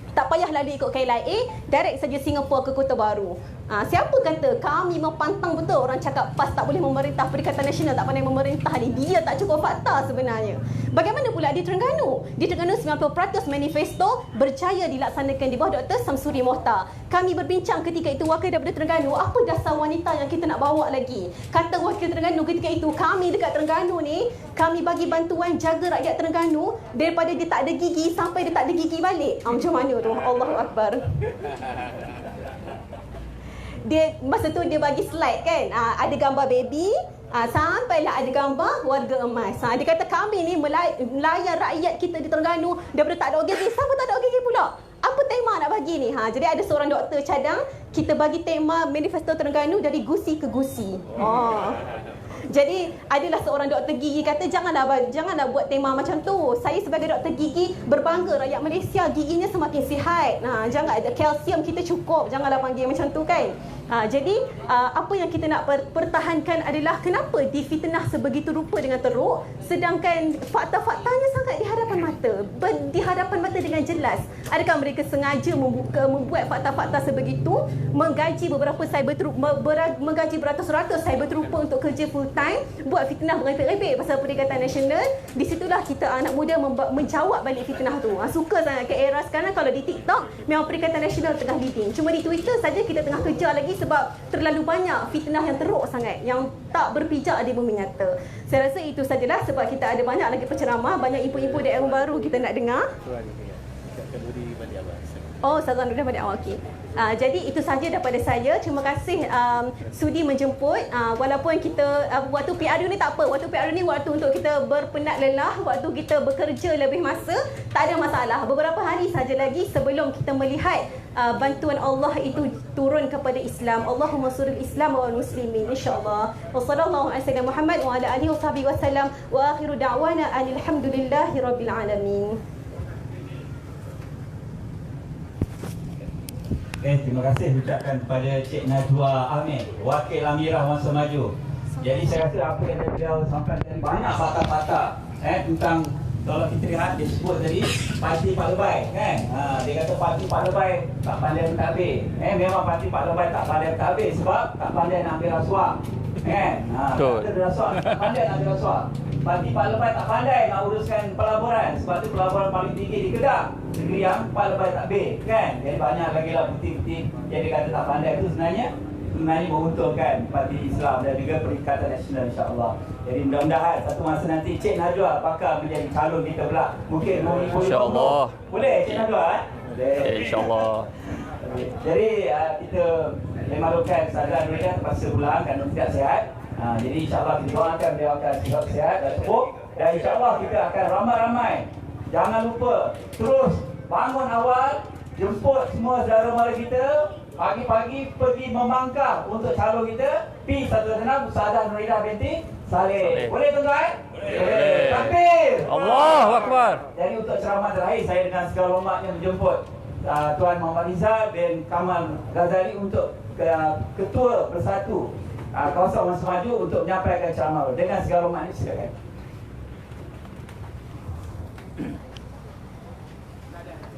Tak payah lalu ikut KLIA, direct saja Singapura ke Kota Baru. Siapa kata kami mempantang betul orang cakap PAS tak boleh memerintah, Perikatan Nasional tak pandai memerintah ni? Dia tak cukup fakta sebenarnya. Bagaimana pula di Terengganu? Di Terengganu 90% manifesto berjaya dilaksanakan di bawah Dr. Samsuri Mohtar. Kami berbincang ketika itu, wakil daripada Terengganu, apa dasar wanita yang kita nak bawa lagi? Kata wakil Terengganu ketika itu, kami dekat Terengganu ni, kami bagi bantuan jaga rakyat Terengganu daripada dia tak ada gigi sampai dia tak ada gigi balik. Macam mana tu? Allahu Akbar. Dia masa tu dia bagi slide kan, ada gambar baby, sampailah ada gambar warga emas. Dia kata kami ni melayan rakyat kita di Terengganu daripada tak ada gigi sampai tak ada gigi pula. Apa tema nak bagi ni? Jadi ada seorang doktor cadang, kita bagi tema manifesto Terengganu dari gusi ke gusi. Jadi adalah seorang doktor gigi kata janganlah buat tema macam tu. Saya sebagai doktor gigi berbangga rakyat Malaysia giginya semakin sihat. Jangan ada kalsium kita cukup. Janganlah panggil macam tu kan. Jadi apa yang kita nak pertahankan adalah kenapa difitnah sebegitu rupa dengan teruk, sedangkan fakta-faktanya sangat di hadapan mata, di hadapan mata dengan jelas. Adakah mereka sengaja membuat fakta-fakta sebegitu, menggaji beberapa menggaji beratus-ratus cybertrooper untuk kerja full time, buat fitnah berepek-repek pasal Perikatan Nasional? Di situlah kita anak muda menjawab balik fitnah tu. Suka sangat ke era sekarang, kalau di TikTok memang Perikatan Nasional tengah leading. Cuma di Twitter saja kita tengah kejar lagi sebab terlalu banyak fitnah yang teruk sangat, yang tak berpijak di bumi nyata. Saya rasa itu sajalah, sebab kita ada banyak lagi penceramah, banyak info-info dari yang baru kita nak dengar. Ustazah Nurul daripada awal. Okey. Jadi itu saja daripada saya. Terima kasih sudi menjemput. Walaupun kita waktu PRU ni tak apa. Waktu PRU ni waktu untuk kita berpenat lelah, waktu kita bekerja lebih masa, tak ada masalah. Beberapa hari saja lagi sebelum kita melihat bantuan Allah itu turun kepada Islam. Allahumma suril Islam wal muslimin insya-Allah. Wassallallahu alaihi wasallam Muhammad wa ala alihi wasallam wa akhiru da'wana alhamdulillahirabbil alamin. Terima kasih ucapkan kepada Cik Najwa Amir, Wakil Amirah Masa Maju. Jadi saya rasa apa yang beliau sampaikan tadi banyak fakta-fakta tentang, kalau kita lihat dia sebut tadi parti Pak Lebay kan. Dia kata parti Pak Lebay tak pandai mentadbir. Memang parti Pak Lebay tak pandai mentadbir sebab tak pandai nak ambil rasuah. Kata rasuah, tak pandai nak ambil rasuah. Parti Pak Lebay tak pandai nak uruskan pelaburan, sebab tu pelaburan paling tinggi di Kedah, negeri yang Pak Lebay tak ambil kan. Jadi banyak lagi lah bukti-bukti yang dia kata tak pandai tu sebenarnya menguntungkan parti Islam dan juga Perikatan Nasional insya-Allah. Jadi mudah-mudahan satu masa nanti Cik Najwa bakal menjadi calon kita pula. Mungkin insya-Allah. Boleh Cik Najwa? Boleh. Insya-Allah. Jadi kita memerlukan saudara Nurul terpaksa pulang kerana tidak sihat. Jadi insya-Allah kita doakan beliau akan sihat dan sembuh, dan insya-Allah kita akan ramai-ramai. Jangan lupa terus bangun awal, jemput semua saudara mara kita, pagi-pagi pergi memangkah untuk calon kita P116 Ustazah Nuridah binti Saleh. Boleh tuan-tuan? Boleh. Takbir. Allahu Akbar. Jadi untuk ceramah terakhir saya dengan segala hormatnya menjemput Tuan Muhammad Rizal bin Kamal Ghazali untuk Ketua Bersatu Kawasan Masa Maju untuk menyampaikan ceramah. Dengan segala hormat ini silakan.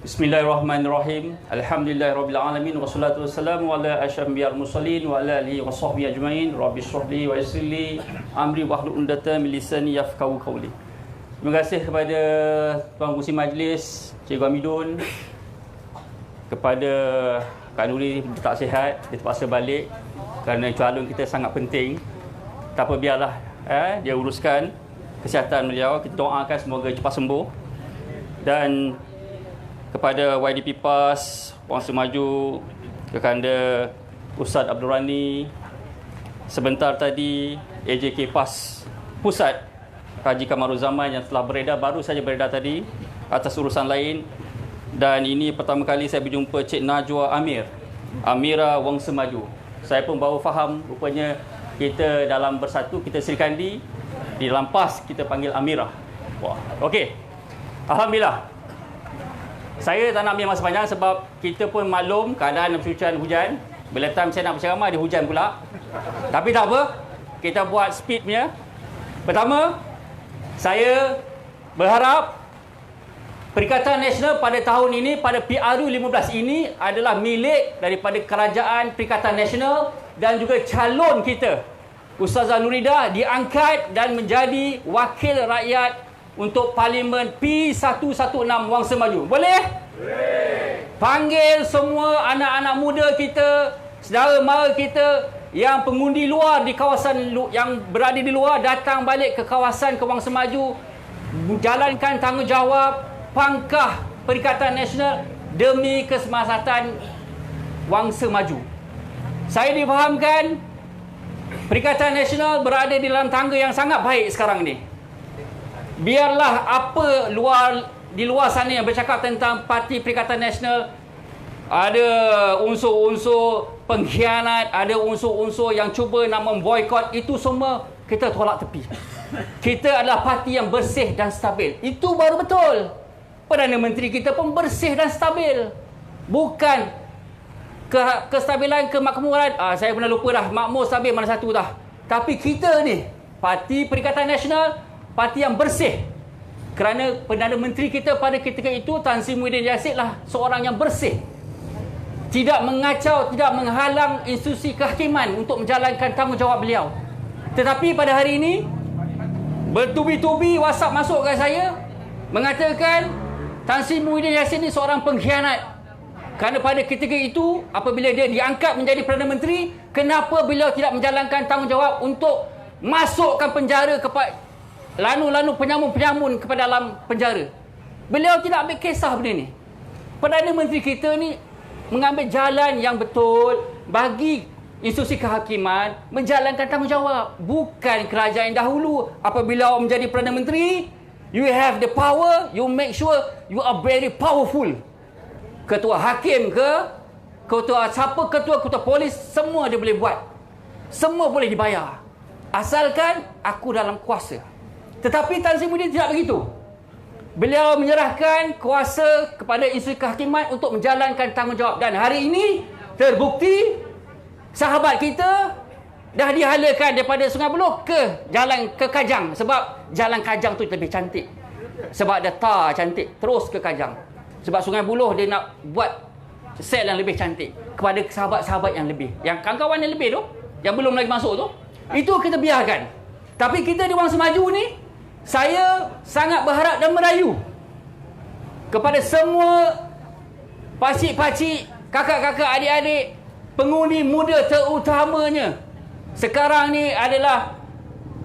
Bismillahirrahmanirrahim. Alhamdulillahirabbil alamin wassalatu wassalamu ala asyrafil mursalin wa ala alihi washabbihi ajmain. Rabbi shrah li wa yassir li amri wahlul 'uqdatam min lisani yafqahu qawli. Terima kasih kepada Tuan Pengerusi Majlis Cikgu Hamidun, kepada Kak Nuri tak sihat, dia terpaksa balik kerana calon kita sangat penting. Tak apa, biarlah dia uruskan kesihatan beliau. Kita doakan semoga cepat sembuh. Dan kepada YDP PAS, Wangsa Maju, Kekanda Ustaz Abdul Rani, sebentar tadi AJK PAS Pusat Haji Kamaruzaman yang telah beredar, baru saja beredar tadi atas urusan lain. Dan ini pertama kali saya berjumpa Cik Najwa Amira Wangsa Maju. Saya pun baru faham rupanya kita dalam bersatu, kita Sri Kandi, di dalam PAS kita panggil Amira. Wah, okey. Alhamdulillah. Saya tak nak ambil masa panjang sebab kita pun maklum keadaan cuaca hujan. Bila time saya nak berceramah, dia hujan pula. Tapi tak apa, kita buat speed punya. Pertama, saya berharap Perikatan Nasional pada tahun ini, pada PRU 15 ini adalah milik daripada Kerajaan Perikatan Nasional dan juga calon kita, Ustazah Nurida, diangkat dan menjadi wakil rakyat untuk Parlimen P116 Wangsa Maju. Boleh? Boleh. Panggil semua anak-anak muda kita, saudara mara kita yang pengundi luar di kawasan yang berada di luar, datang balik ke kawasan ke Wangsa Maju, jalankan tanggungjawab pangkah Perikatan Nasional demi keselamatan Wangsa Maju. Saya difahamkan Perikatan Nasional berada di dalam tangga yang sangat baik sekarang ni. Biarlah apa di luar sana yang bercakap tentang Parti Perikatan Nasional, ada unsur-unsur pengkhianat, ada unsur-unsur yang cuba nak memboikot, itu semua kita tolak tepi. Kita adalah parti yang bersih dan stabil. Itu baru betul. Perdana Menteri kita pun bersih dan stabil. Bukan kestabilan, kemakmuran. Saya pernah lupa dah, makmur stabil mana satu dah. Tapi kita ni, Parti Perikatan Nasional, parti yang bersih. Kerana Perdana Menteri kita pada ketika itu, Tan Sri Muhyiddin Yassin lah seorang yang bersih. Tidak mengacau, tidak menghalang institusi kehakiman untuk menjalankan tanggungjawab beliau. Tetapi pada hari ini, bertubi-tubi WhatsApp masuk ke saya mengatakan Tan Sri Muhyiddin Yassin ni seorang pengkhianat. Kerana pada ketika itu, apabila dia diangkat menjadi Perdana Menteri, kenapa beliau tidak menjalankan tanggungjawab untuk masukkan penjara kepada lanu-lanu penyamun-penyamun kepada dalam penjara. Beliau tidak ambil kisah benda ni. Perdana Menteri kita ni mengambil jalan yang betul bagi institusi kehakiman menjalankan tanggungjawab. Bukan kerajaan yang dahulu, apabila menjadi Perdana Menteri, you have the power, you make sure you are very powerful. Ketua hakim ke, ketua polis, semua dia boleh buat. Semua boleh dibayar. Asalkan aku dalam kuasa. Tetapi Tan Sri Muhyiddin tidak begitu. Beliau menyerahkan kuasa kepada institusi kehakiman untuk menjalankan tanggungjawab. Dan hari ini terbukti sahabat kita dah dihalakan daripada Sungai Buloh ke Kajang. Sebab jalan Kajang tu lebih cantik. Sebab ada tar cantik. Terus ke Kajang. Sebab Sungai Buloh dia nak buat sel yang lebih cantik kepada sahabat-sahabat yang lebih, yang kawan-kawan yang lebih tu, yang belum lagi masuk tu, itu kita biarkan. Tapi kita di Wangsa Maju ni, saya sangat berharap dan merayu kepada semua pakcik-pakcik, kakak-kakak, adik-adik, pengundi muda terutamanya sekarang ni adalah,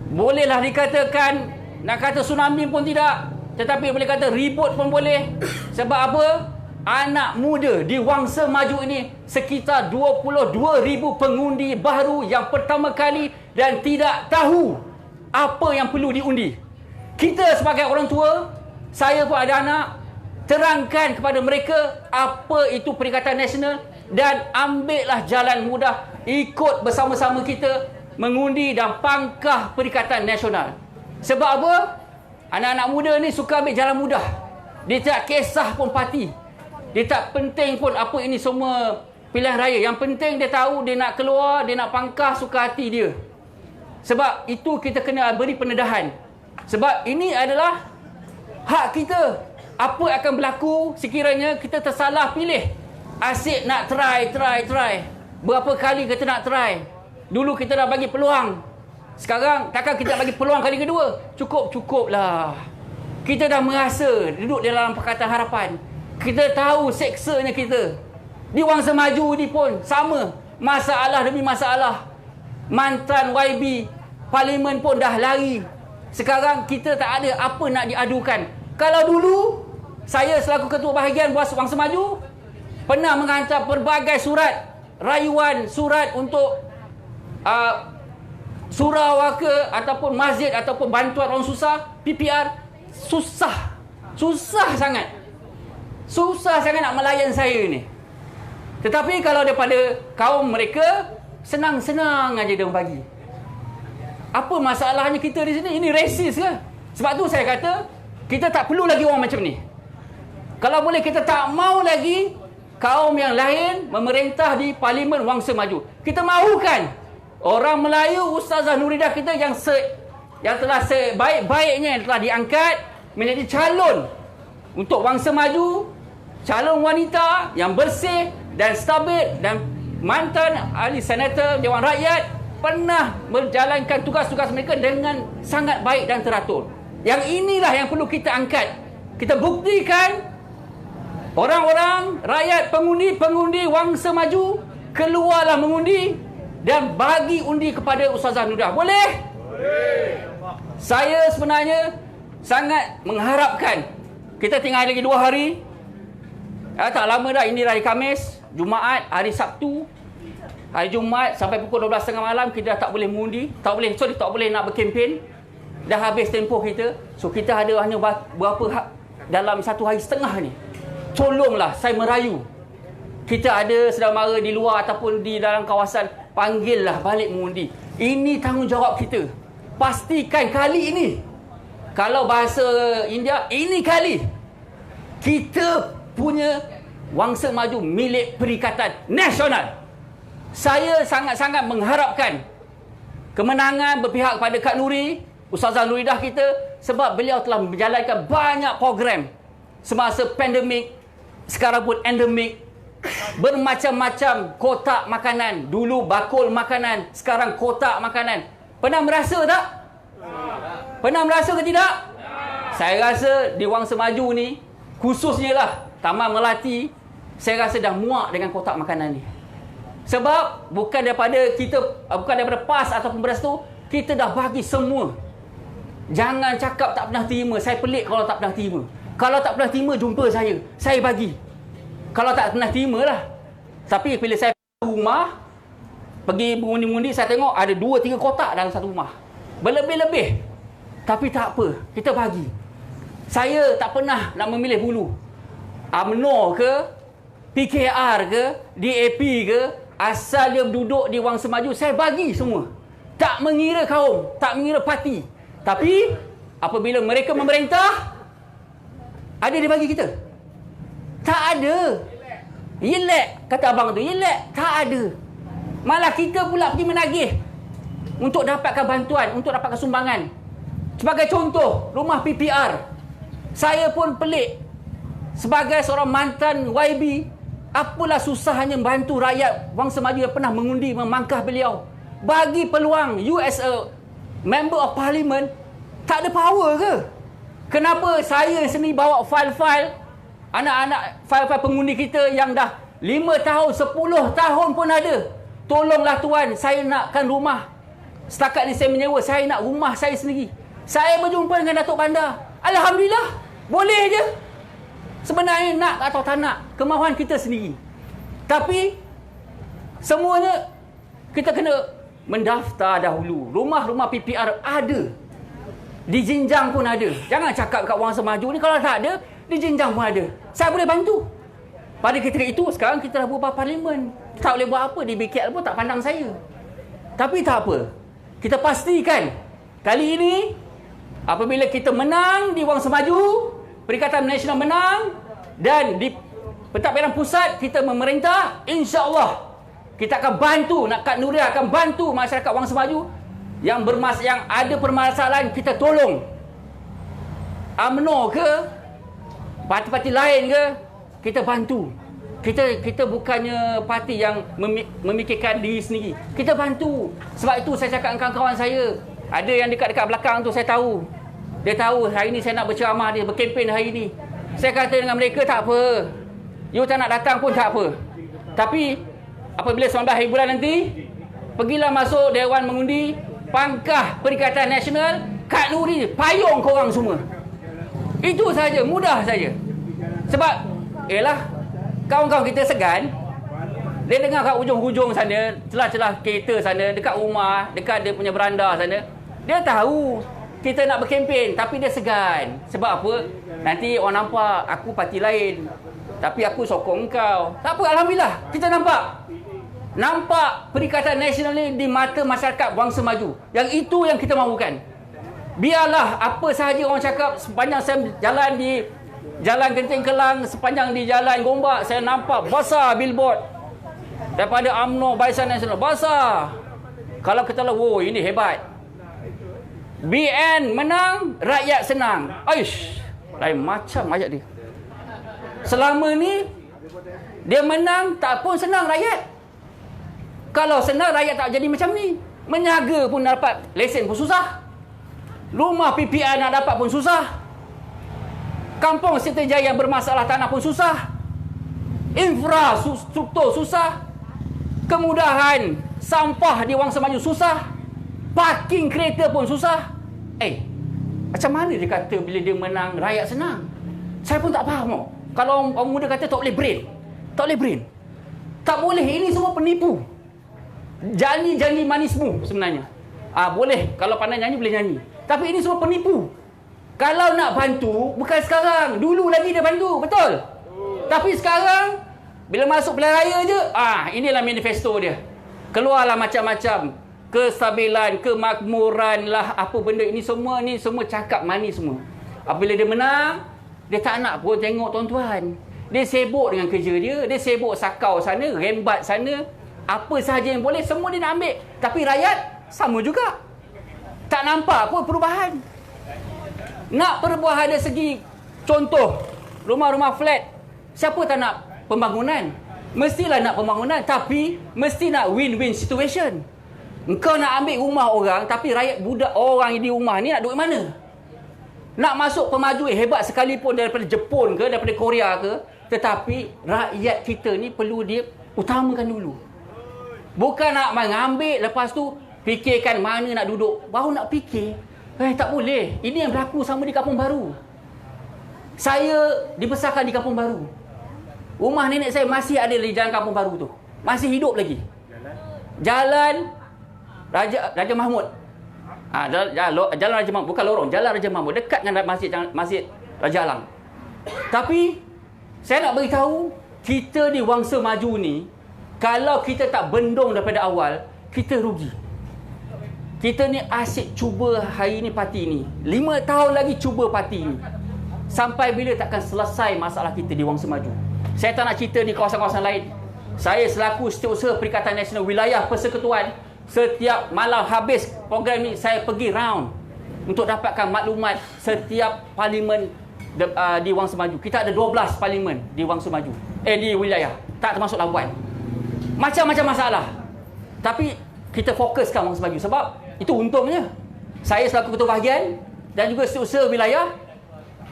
bolehlah dikatakan, nak kata tsunami pun tidak, tetapi boleh kata ribut pun boleh. Sebab apa? Anak muda di Wangsa Maju ini sekitar 22,000 pengundi baru yang pertama kali dan tidak tahu apa yang perlu diundi. Kita sebagai orang tua, saya pun ada anak, terangkan kepada mereka apa itu Perikatan Nasional dan ambillah jalan mudah, ikut bersama-sama kita mengundi dan pangkah Perikatan Nasional. Sebab apa? Anak-anak muda ni suka ambil jalan mudah. Dia tak kisah pun parti. Dia tak penting pun apa ini semua pilihan raya. Yang penting dia tahu dia nak keluar, dia nak pangkah suka hati dia. Sebab itu kita kena beri pendedahan. Sebab ini adalah hak kita. Apa akan berlaku sekiranya kita tersalah pilih? Asyik nak try. Berapa kali kita nak try? Dulu kita dah bagi peluang. Sekarang takkan kita bagi peluang kali kedua? Cukuplah. Kita dah merasa duduk dalam Pakatan Harapan. Kita tahu seksanya kita. Di Wangsa Maju ni pun sama. Masalah demi masalah. Mantan YB Parlimen pun dah lari. Sekarang kita tak ada apa nak diadukan. Kalau dulu saya selaku ketua bahagian Wangsa Maju pernah menghantar pelbagai surat rayuan, surat untuk surau ke ataupun masjid ataupun bantuan orang susah, PPR. Susah sangat nak melayan saya ni. Tetapi kalau daripada kaum mereka, senang-senang aja dia bagi. Apa masalahnya kita di sini? Ini resis ke? Sebab tu saya kata kita tak perlu lagi orang macam ni. Kalau boleh kita tak mau lagi kaum yang lain memerintah di Parlimen Wangsa Maju. Kita mahukan orang Melayu, Ustazah Nuridah kita yang telah sebaik-baiknya yang telah diangkat menjadi calon untuk Wangsa Maju, calon wanita yang bersih dan stabil dan mantan ahli senator Dewan Rakyat, pernah menjalankan tugas-tugas mereka dengan sangat baik dan teratur. Yang inilah yang perlu kita angkat. Kita buktikan orang-orang rakyat, pengundi-pengundi Wangsa Maju, keluarlah mengundi dan bagi undi kepada Ustazah Nuridah. Boleh? Boleh. Saya sebenarnya sangat mengharapkan, kita tinggal lagi 2 hari. Tak lama dah, ini hari Khamis, Jumaat, hari Sabtu, hari Jumaat sampai pukul 12.30 malam kita dah tak boleh mengundi, tak boleh nak berkempen. Dah habis tempoh kita. So kita ada hanya berapa dalam 1 hari setengah ni. Tolonglah saya merayu. Kita ada saudara-mara di luar ataupun di dalam kawasan, panggillah balik mengundi. Ini tanggungjawab kita. Pastikan kali ini, kalau bahasa India, ini kali kita punya Wangsa Maju milik Perikatan Nasional. Saya sangat-sangat mengharapkan kemenangan berpihak kepada Kak Nuri, Ustazah Nuridah kita, sebab beliau telah menjalankan banyak program semasa pandemik, sekarang pun endemik. Bermacam-macam kotak makanan. Dulu bakul makanan, sekarang kotak makanan. Pernah merasa tak? Pernah merasa ke tidak? Saya rasa di Wangsa Maju ni, khususnya lah Taman Melati, saya rasa dah muak dengan kotak makanan ni. Sebab bukan daripada PAS ataupun beras tu, kita dah bagi semua. Jangan cakap tak pernah terima. Saya pelik kalau tak pernah terima. Kalau tak pernah terima, jumpa saya bagi. Kalau tak pernah terima lah. Tapi bila saya rumah, pergi mengundi-undi, saya tengok ada 2-3 kotak dalam satu rumah. Berlebih-lebih. Tapi tak apa, kita bagi. Saya tak pernah nak memilih bulu. UMNO ke, PKR ke, DAP ke, asal dia duduk di Wangsa Maju, saya bagi semua. Tak mengira kaum, tak mengira parti. Tapi apabila mereka memerintah, ada dia bagi kita? Tak ada. Yelek, kata abang tu, yelek, tak ada. Malah kita pula pergi menagih untuk dapatkan bantuan, untuk dapatkan sumbangan. Sebagai contoh, rumah PPR. Saya pun pelik. Sebagai seorang mantan YB, apalah susahnya membantu rakyat Wangsa Maju yang pernah mengundi memangkah beliau. Bagi peluang you as a member of parliament, tak ada power ke? Kenapa saya sendiri bawa file-file anak-anak, file-file pengundi kita yang dah 5 tahun, 10 tahun pun ada. Tolonglah tuan, saya nakkan rumah. Setakat ni saya menyewa, saya nak rumah saya sendiri. Saya berjumpa dengan Datuk Bandar. Alhamdulillah, boleh je. Sebenarnya nak atau tak nak, kemahuan kita sendiri. Tapi semuanya kita kena mendaftar dahulu. Rumah-rumah PPR ada. Di Jinjang pun ada. Jangan cakap kat Wangsa Maju ni, kalau tak ada, di Jinjang pun ada. Saya boleh bantu. Pada ketika itu, sekarang kita dah buat parlimen. Tak boleh buat apa, di BKL pun tak pandang saya. Tapi tak apa. Kita pastikan kali ini apabila kita menang di Wangsa Maju, Perikatan Nasional menang, dan di Pentadbiran Pusat kita memerintah, insya-Allah kita akan bantu, Kak Nuridah akan bantu masyarakat Wangsa Maju yang ada permasalahan, kita tolong. UMNO ke, parti-parti lain ke, kita bantu. Kita bukannya parti yang memikirkan diri sendiri. Kita bantu. Sebab itu saya cakap dengan kawan-kawan saya, ada yang dekat-dekat belakang tu, saya tahu. Dia tahu hari ni saya nak berceramah, dia berkempen hari ni. Saya kata dengan mereka, tak apa. You tak nak datang pun tak apa. Tapi apabila 19 hari bulan nanti, pergilah masuk Dewan Mengundi, pangkah Perikatan Nasional, Kak Nuri payung korang semua. Itu saja, mudah saja. Sebab kawan-kawan kita segan, dia dengar kat hujung-hujung sana, celah-celah kereta sana, dekat rumah, dekat dia punya beranda sana, dia tahu kita nak berkempen, tapi dia segan. Sebab apa? Nanti orang nampak aku parti lain, tapi aku sokong kau. Tak apa, alhamdulillah kita nampak Perikatan Nasional ni di mata masyarakat bangsa maju. Yang itu yang kita mahukan. Biarlah apa sahaja orang cakap, sepanjang saya jalan di Jalan Genting Kelang, sepanjang di Jalan Gombak, saya nampak basah billboard daripada UMNO Barisan Nasional, basah. Kalau kita tahu, wow, ini hebat. BN menang, rakyat senang. Aish, lain macam ayat dia. Selama ni dia menang, tak pun senang rakyat. Kalau senang, rakyat tak jadi macam ni. Menyaga pun dapat lesen pun susah. Rumah PPR nak dapat pun susah. Kampung Setiajaya bermasalah tanah pun susah. Infrastruktur susah. Kemudahan sampah di Wang Semaju susah. Parking kereta pun susah. Macam mana dia kata bila dia menang rakyat senang? Saya pun tak faham. Kalau orang muda kata tak boleh brain. Tak boleh brain. Tak boleh, ini semua penipu. Janji-janji manismu sebenarnya. Boleh, kalau pandai nyanyi boleh nyanyi. Tapi ini semua penipu. Kalau nak bantu, bukan sekarang. Dulu lagi dia bantu, betul? Tapi sekarang, bila masuk pilihan raya je, inilah manifesto dia. Keluarlah macam-macam. Kestabilan, kemakmuran lah, apa benda. Ini semua cakap manis semua. Apabila dia menang, dia tak nak pun tengok tuan-tuan. Dia sibuk dengan kerja dia. Dia sibuk sakau sana, rembat sana. Apa sahaja yang boleh, semua dia nak ambil. Tapi rakyat, sama juga. Tak nampak pun perubahan. Nak perubahan dari segi contoh rumah-rumah flat, siapa tak nak pembangunan? Mestilah nak pembangunan, tapi mesti nak win-win situation. Engkau nak ambil rumah orang, tapi rakyat budak orang di rumah ni nak duduk mana? Nak masuk pemaju hebat sekalipun daripada Jepun ke, daripada Korea ke, tetapi rakyat kita ni perlu dia utamakan dulu. Bukan nak mengambil, lepas tu fikirkan mana nak duduk. Baru nak fikir. Tak boleh. Ini yang berlaku sama di Kampung Baru. Saya dibesarkan di Kampung Baru. Rumah nenek saya masih ada di Jalan Kampung Baru tu. Masih hidup lagi. Jalan Raja Mahmud. Jalan Raja Mahmud. Bukan lorong. Jalan Raja Mahmud. Dekat dengan Masjid Raja Alang. Tapi, saya nak beritahu, kita di Wangsa Maju ni, kalau kita tak bendung daripada awal, kita rugi. Kita ni asyik cuba hari ni parti ni. 5 tahun lagi cuba parti ni. Sampai bila takkan selesai masalah kita di Wangsa Maju. Saya tak nak cerita di kawasan-kawasan lain. Saya selaku Setiausaha Perikatan Nasional Wilayah Persekutuan, setiap malam habis program ni, saya pergi round untuk dapatkan maklumat setiap parlimen di Wangsa Maju. Kita ada 12 parlimen di Wangsa Maju. Di wilayah. Tak termasuk Labuan. Macam-macam masalah. Tapi kita fokuskan Wangsa Maju. Sebab itu untungnya. Saya selaku ketua bahagian dan juga setiausaha wilayah,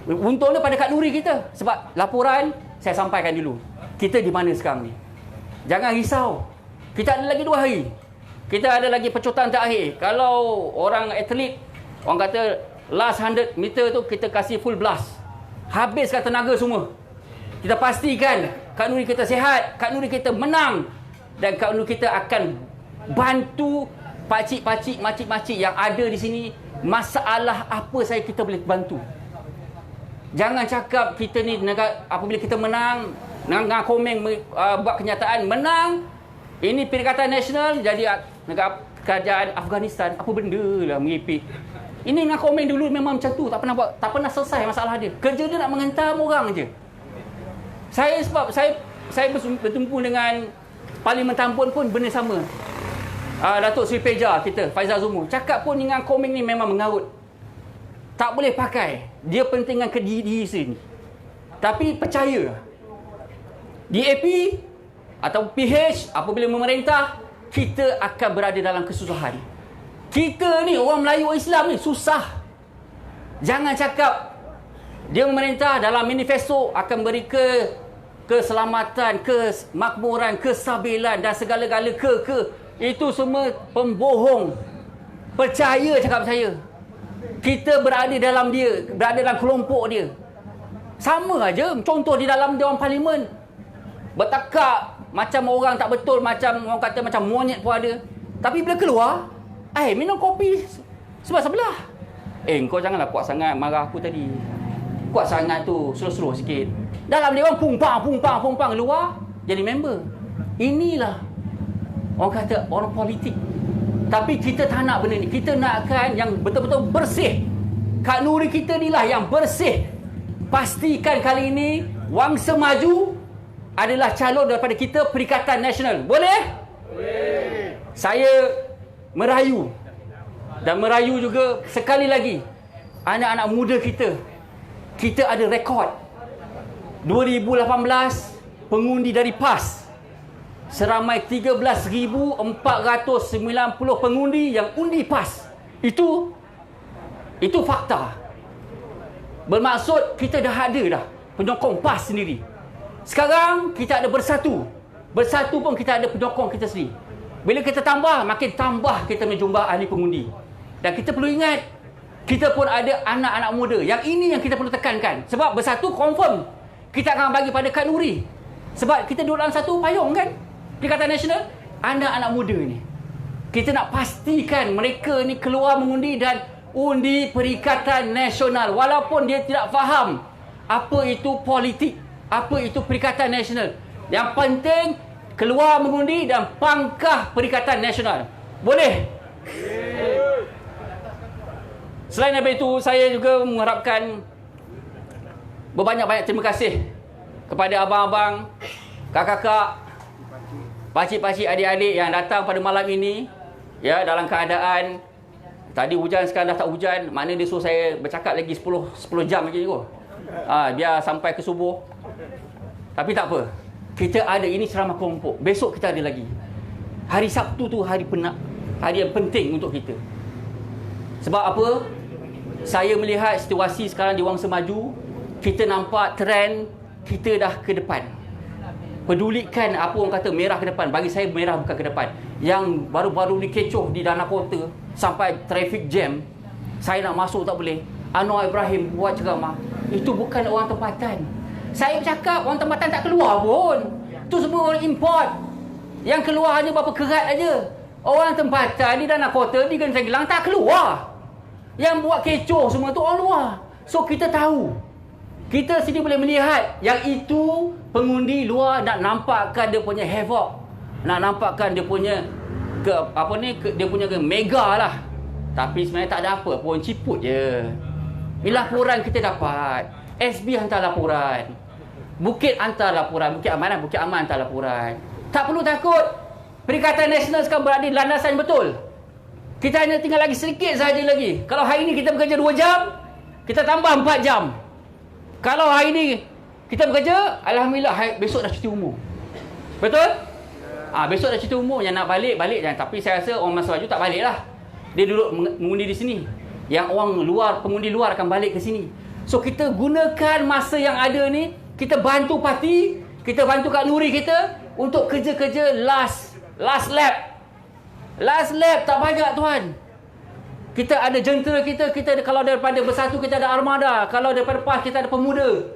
untungnya pada Kak Nuri kita. Sebab laporan saya sampaikan dulu. Kita di mana sekarang ni? Jangan risau. Kita ada lagi 2 hari. Kita ada lagi pecutan terakhir. Kalau orang atlet, orang kata last 100 meter tu kita kasih full blast. Habiskan tenaga semua. Kita pastikan Kak Nuri kita sihat, Kak Nuri kita menang, dan Kak Nuri kita akan bantu pakcik-pakcik, makcik-makcik yang ada di sini. Masalah apa saja kita boleh bantu. Jangan cakap kita ni apabila kita menang, dengan komen buat kenyataan menang, ini Perikatan Nasional jadi negara kerajaan Afghanistan. Apa benda lah mengipik. Ini dengan komen dulu memang macam tu, tak pernah selesai masalah dia. Kerja dia nak menghentam orang je. Sebab saya bertumpu dengan Parlimen Tambun pun benda sama. Datuk Seri Peja kita, Faizal Zumur, cakap pun dengan komen ni memang mengarut. Tak boleh pakai. Dia pentingkan ke diri sini. Tapi percaya, DAP atau PH apabila memerintah, kita akan berada dalam kesusahan. Kita ni orang Melayu Islam ni susah. Jangan cakap dia memerintah dalam manifesto akan beri ke keselamatan, kemakmuran, kestabilan dan segala-gala itu semua pembohong. Percaya cakap saya. Kita berada dalam dia, berada dalam kelompok dia. Sama aja. Contoh di dalam Dewan Parlimen, bertekak macam orang tak betul, macam orang kata macam monyet pun ada. Tapi bila keluar, minum kopi sebelah. Kau janganlah kuat sangat marah aku tadi. Kuat sangat tu, slow-slow sikit. Dalam Dewan pumpang keluar jadi member. Inilah orang kata orang politik. Tapi kita tak nak benda ni. Kita nakkan yang betul-betul bersih. Kak Nuri kita ni lah yang bersih. Pastikan kali ini Wangsa Maju adalah calon daripada kita Perikatan Nasional. Boleh? Boleh. Saya merayu dan merayu juga sekali lagi anak-anak muda kita. Kita ada rekod 2018 pengundi dari PAS seramai 13,490 pengundi yang undi PAS. Itu fakta. Bermaksud kita dah ada dah penyokong PAS sendiri. Sekarang kita ada bersatu. Bersatu pun kita ada penyokong kita sendiri. Bila kita tambah, makin tambah kita punya jumlah ahli pengundi. Dan kita perlu ingat, kita pun ada anak-anak muda. Yang ini yang kita perlu tekankan. Sebab bersatu confirm kita akan bagi pada Kak Nuri. Sebab kita duduk dalam satu payung kan, Perikatan Nasional. Anak-anak muda ni, kita nak pastikan mereka ni keluar mengundi dan undi Perikatan Nasional. Walaupun dia tidak faham apa itu politik, apa itu Perikatan Nasional. Yang penting keluar mengundi dan pangkah Perikatan Nasional. Boleh? Selain daripada itu, saya juga mengharapkan berbanyak-banyak terima kasih kepada abang-abang, kakak-kakak, pakcik-pakcik, adik-adik yang datang pada malam ini, ya, dalam keadaan tadi hujan, sekarang dah tak hujan. Maknanya dia suruh saya bercakap lagi 10 jam lagi kot. Biar sampai ke subuh. Tapi tak apa. Kita ada, ini ceramah kelompok. Besok kita ada lagi. Hari Sabtu tu hari yang penting untuk kita. Sebab apa? Saya melihat situasi sekarang di Wangsa Maju, kita nampak trend kita dah ke depan. Pedulikan apa orang kata merah ke depan. Bagi saya merah bukan ke depan. Yang baru-baru ni kecoh di Dana Kota sampai traffic jam. Saya nak masuk tak boleh. Anwar Ibrahim buat ceramah. Itu bukan orang tempatan. Saya bercakap orang tempatan tak keluar pun. Itu semua orang import. Yang keluar hanya berapa kerat aja. Orang tempatan di Dana Kota, di Genteng Gelang tak keluar. Yang buat kecoh semua tu orang luar. So kita tahu. Kita sini boleh melihat yang itu pengundi luar nak nampakkan dia punya havoc. Nak nampakkan dia punya dia punya mega lah. Tapi sebenarnya tak ada apa pun, ciput je. Ni laporan kita dapat. SB hantar laporan. Bukit hantar laporan. Bukit Aman hantar laporan. Tak perlu takut. Perikatan Nasional sekarang berada di landasan betul. Kita hanya tinggal lagi sedikit sahaja lagi. Kalau hari ini kita bekerja 2 jam, kita tambah 4 jam. Kalau hari ini kita bekerja, alhamdulillah besok dah cuti umur. Betul? Besok dah cuti umur. Yang nak balik jangan. Tapi saya rasa orang Wangsa Maju tak balik lah. Dia duduk mengundi di sini. Yang orang luar, pengundi luar akan balik ke sini. So kita gunakan masa yang ada ni, kita bantu parti, kita bantu Kak Nuri kita untuk kerja-kerja last lap. Last lap tak banyak tuan. Kita ada jentera kita ada, kalau daripada Bersatu kita ada Armada, kalau daripada PAS kita ada Pemuda,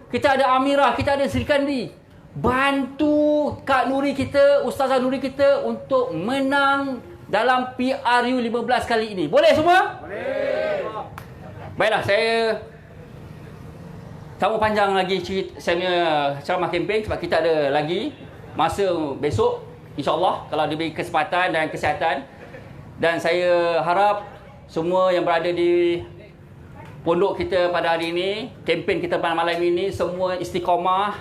kita ada Amirah, kita ada Sri Kandi. Bantu Kak Nuri kita, Ustazah Nuri kita untuk menang dalam PRU 15 kali ini. Boleh semua? Boleh. Baiklah, saya tak mau panjang lagi saya punya ceramah kempen sebab kita ada lagi masa besok, insyaAllah, kalau diberi kesempatan dan kesihatan. Dan saya harap semua yang berada di pondok kita pada hari ini, kempen kita pada malam ini, semua istiqamah,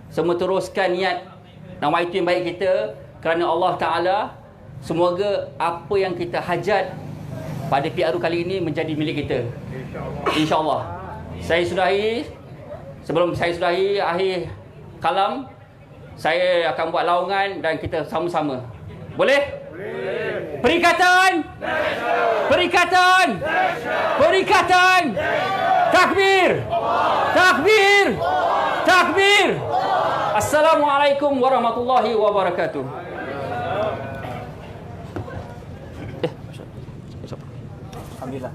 semua teruskan niat dan itu yang baik kita kerana Allah Ta'ala. Semoga apa yang kita hajat pada PRU kali ini menjadi milik kita, InsyaAllah. Sebelum saya sudahi akhir kalam, saya akan buat laungan dan kita sama-sama. Boleh? Boleh. Perikatan! Perikatan! Perikatan! Takbir! Takbir! Takbir! Assalamualaikum warahmatullahi wabarakatuh. Alhamdulillah.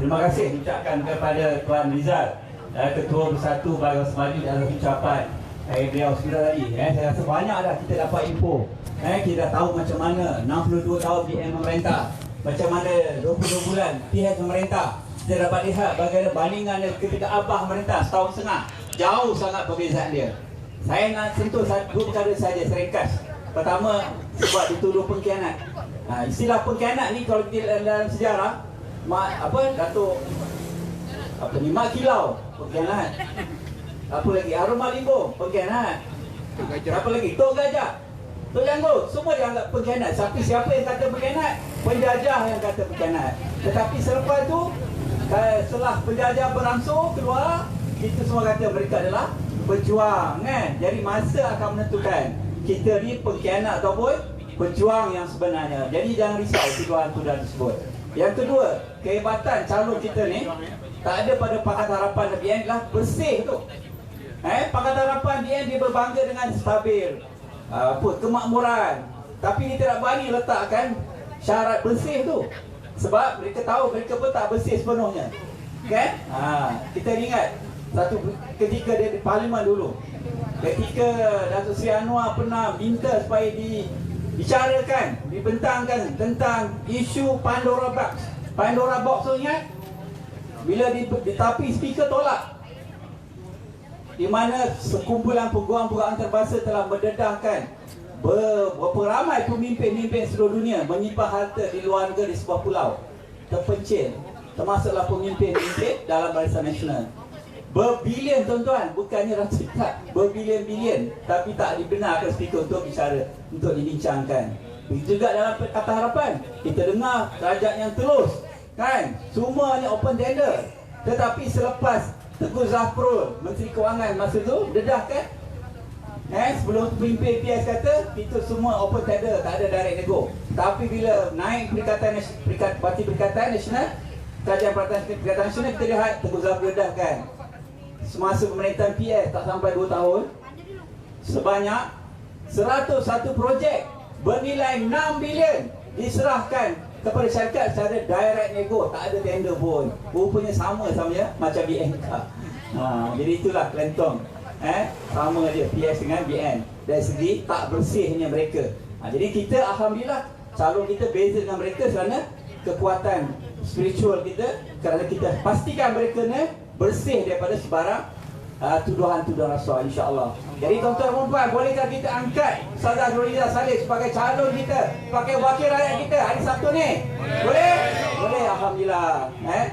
Terima kasih ucapkan kepada Tuan Rizal, Ketua Bersatu Barisan Semaju dalam ucapan beliau sebentar tadi. Saya rasa banyak dah kita dapat info. Kita dah tahu macam mana 62 tahun PM memerintah, macam mana 22 bulan pihak pemerintah. Kita dapat lihat bagaimana bandingan ketika Abah memerintah setahun setengah. Jauh sangat perbezaan dia. Saya nak sentuh dua perkara saja seringkas. Pertama, sebab dituduh pengkhianat. Istilah pengkhianat ni kalau kita dalam sejarah, Datuk Mak Kilau pengkhianat. Apa lagi? Aroma Limbong pengkhianat. Apa lagi? Tok Gajah, Tok Janggut, semua dianggap pengkhianat. Tapi siapa yang kata pengkhianat? Penjajah yang kata pengkhianat. Tetapi selepas tu, setelah penjajah berangsur keluar, kita semua kata mereka adalah pejuang, kan? Jadi masa akan menentukan kita ni pengkhianat ataupun pejuang yang sebenarnya. Jadi jangan risau tuduhan-tuduhan tersebut. Yang kedua, kehebatan calon kita ni tak ada pada Pakatan Harapan BN lah bersih tu. Pakatan Harapan BN dia berbangga dengan stabil, kemakmuran. Tapi dia tidak berani letakkan syarat bersih tu. Sebab mereka tahu mereka pun tak bersih sepenuhnya. Kan? Kita ingat satu ketika dia di Parlimen dulu, ketika Datuk Seri Anwar pernah minta supaya dibicarakan, dibentangkan tentang isu Pandora Box. Pandora Box tu ingat? Bila tapi speaker tolak, di mana sekumpulan peguam-peguam antarabangsa telah mendedahkan berapa ramai pemimpin-pemimpin seluruh dunia menyimpan harta di luar negara di sebuah pulau terpencil, termasuklah pemimpin-pemimpin dalam Barisan Nasional. Berbilion tuan-tuan, bukannya ratus tak, berbilion-bilion, tapi tak dibenarkan speaker untuk bicara, untuk dibincangkan. Begitu juga dalam Pakatan Harapan, kita dengar Rajak yang Terus, kan? Semuanya open tender. Tetapi selepas Tengku Zafrul, Menteri Kewangan masa tu, dedahkan, sebelum pemimpin PS kata, kita semua open tender, tak ada direct nego. Tapi bila naik Parti Perikatan Nasional, Kajian Perikatan Nasional, kita lihat Tengku Zafrul dedahkan. Semasa pemerintahan PS tak sampai 2 tahun, sebanyak 101 projek bernilai 6 bilion diserahkan kepada syarikat secara direct nego, tak ada tender pun. Rupanya sama ya macam BNK. Jadi itulah kelentong. Sama dia PS dengan BN. Dari segi tak bersihnya mereka. Jadi kita alhamdulillah calon kita beza dengan mereka kerana kekuatan spiritual kita, kerana kita pastikan mereka ni bersih daripada sebarang tuduhan-tuduhan rasuah, insya-Allah. Jadi tuan-tuan dan puan, bolehkah kita angkat Ustazah Nurhaliza Saleh sebagai calon kita, sebagai wakil rakyat kita hari Sabtu ni? Boleh? Boleh, alhamdulillah.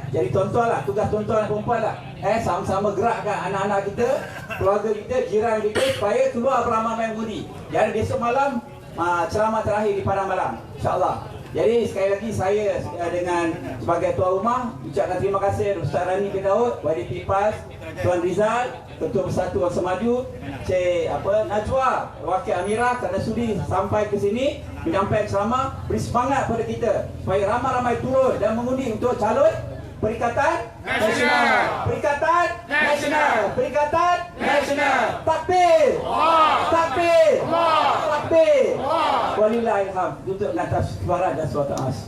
Jadi tuan-tuan lah, tugas tuan-tuan dan puan lah. Sama-sama gerakkan anak-anak kita, keluarga kita, jiran kita supaya keluar beramai mengundi. Jadi besok malam ceramah terakhir di Padang Malang, insya-Allah. Jadi sekali lagi saya dengan sebagai tuan rumah ucapkan terima kasih Ustaz Rani bin Daud, YDP PAS, Tuan Rizal, Ketua Bersatu Barisan Semaju, Cik Najwa, Wakil Amirah kerana sudi sampai ke sini menyampaikan ceramah, beri semangat pada kita supaya ramai-ramai turun dan mengundi untuk calon Perikatan Nasional. Perikatan Nasional. Perikatan Nasional. Takbir. Takbir. Takbir. Walillahilhamd. Untuk mengatas suara dan suatu as.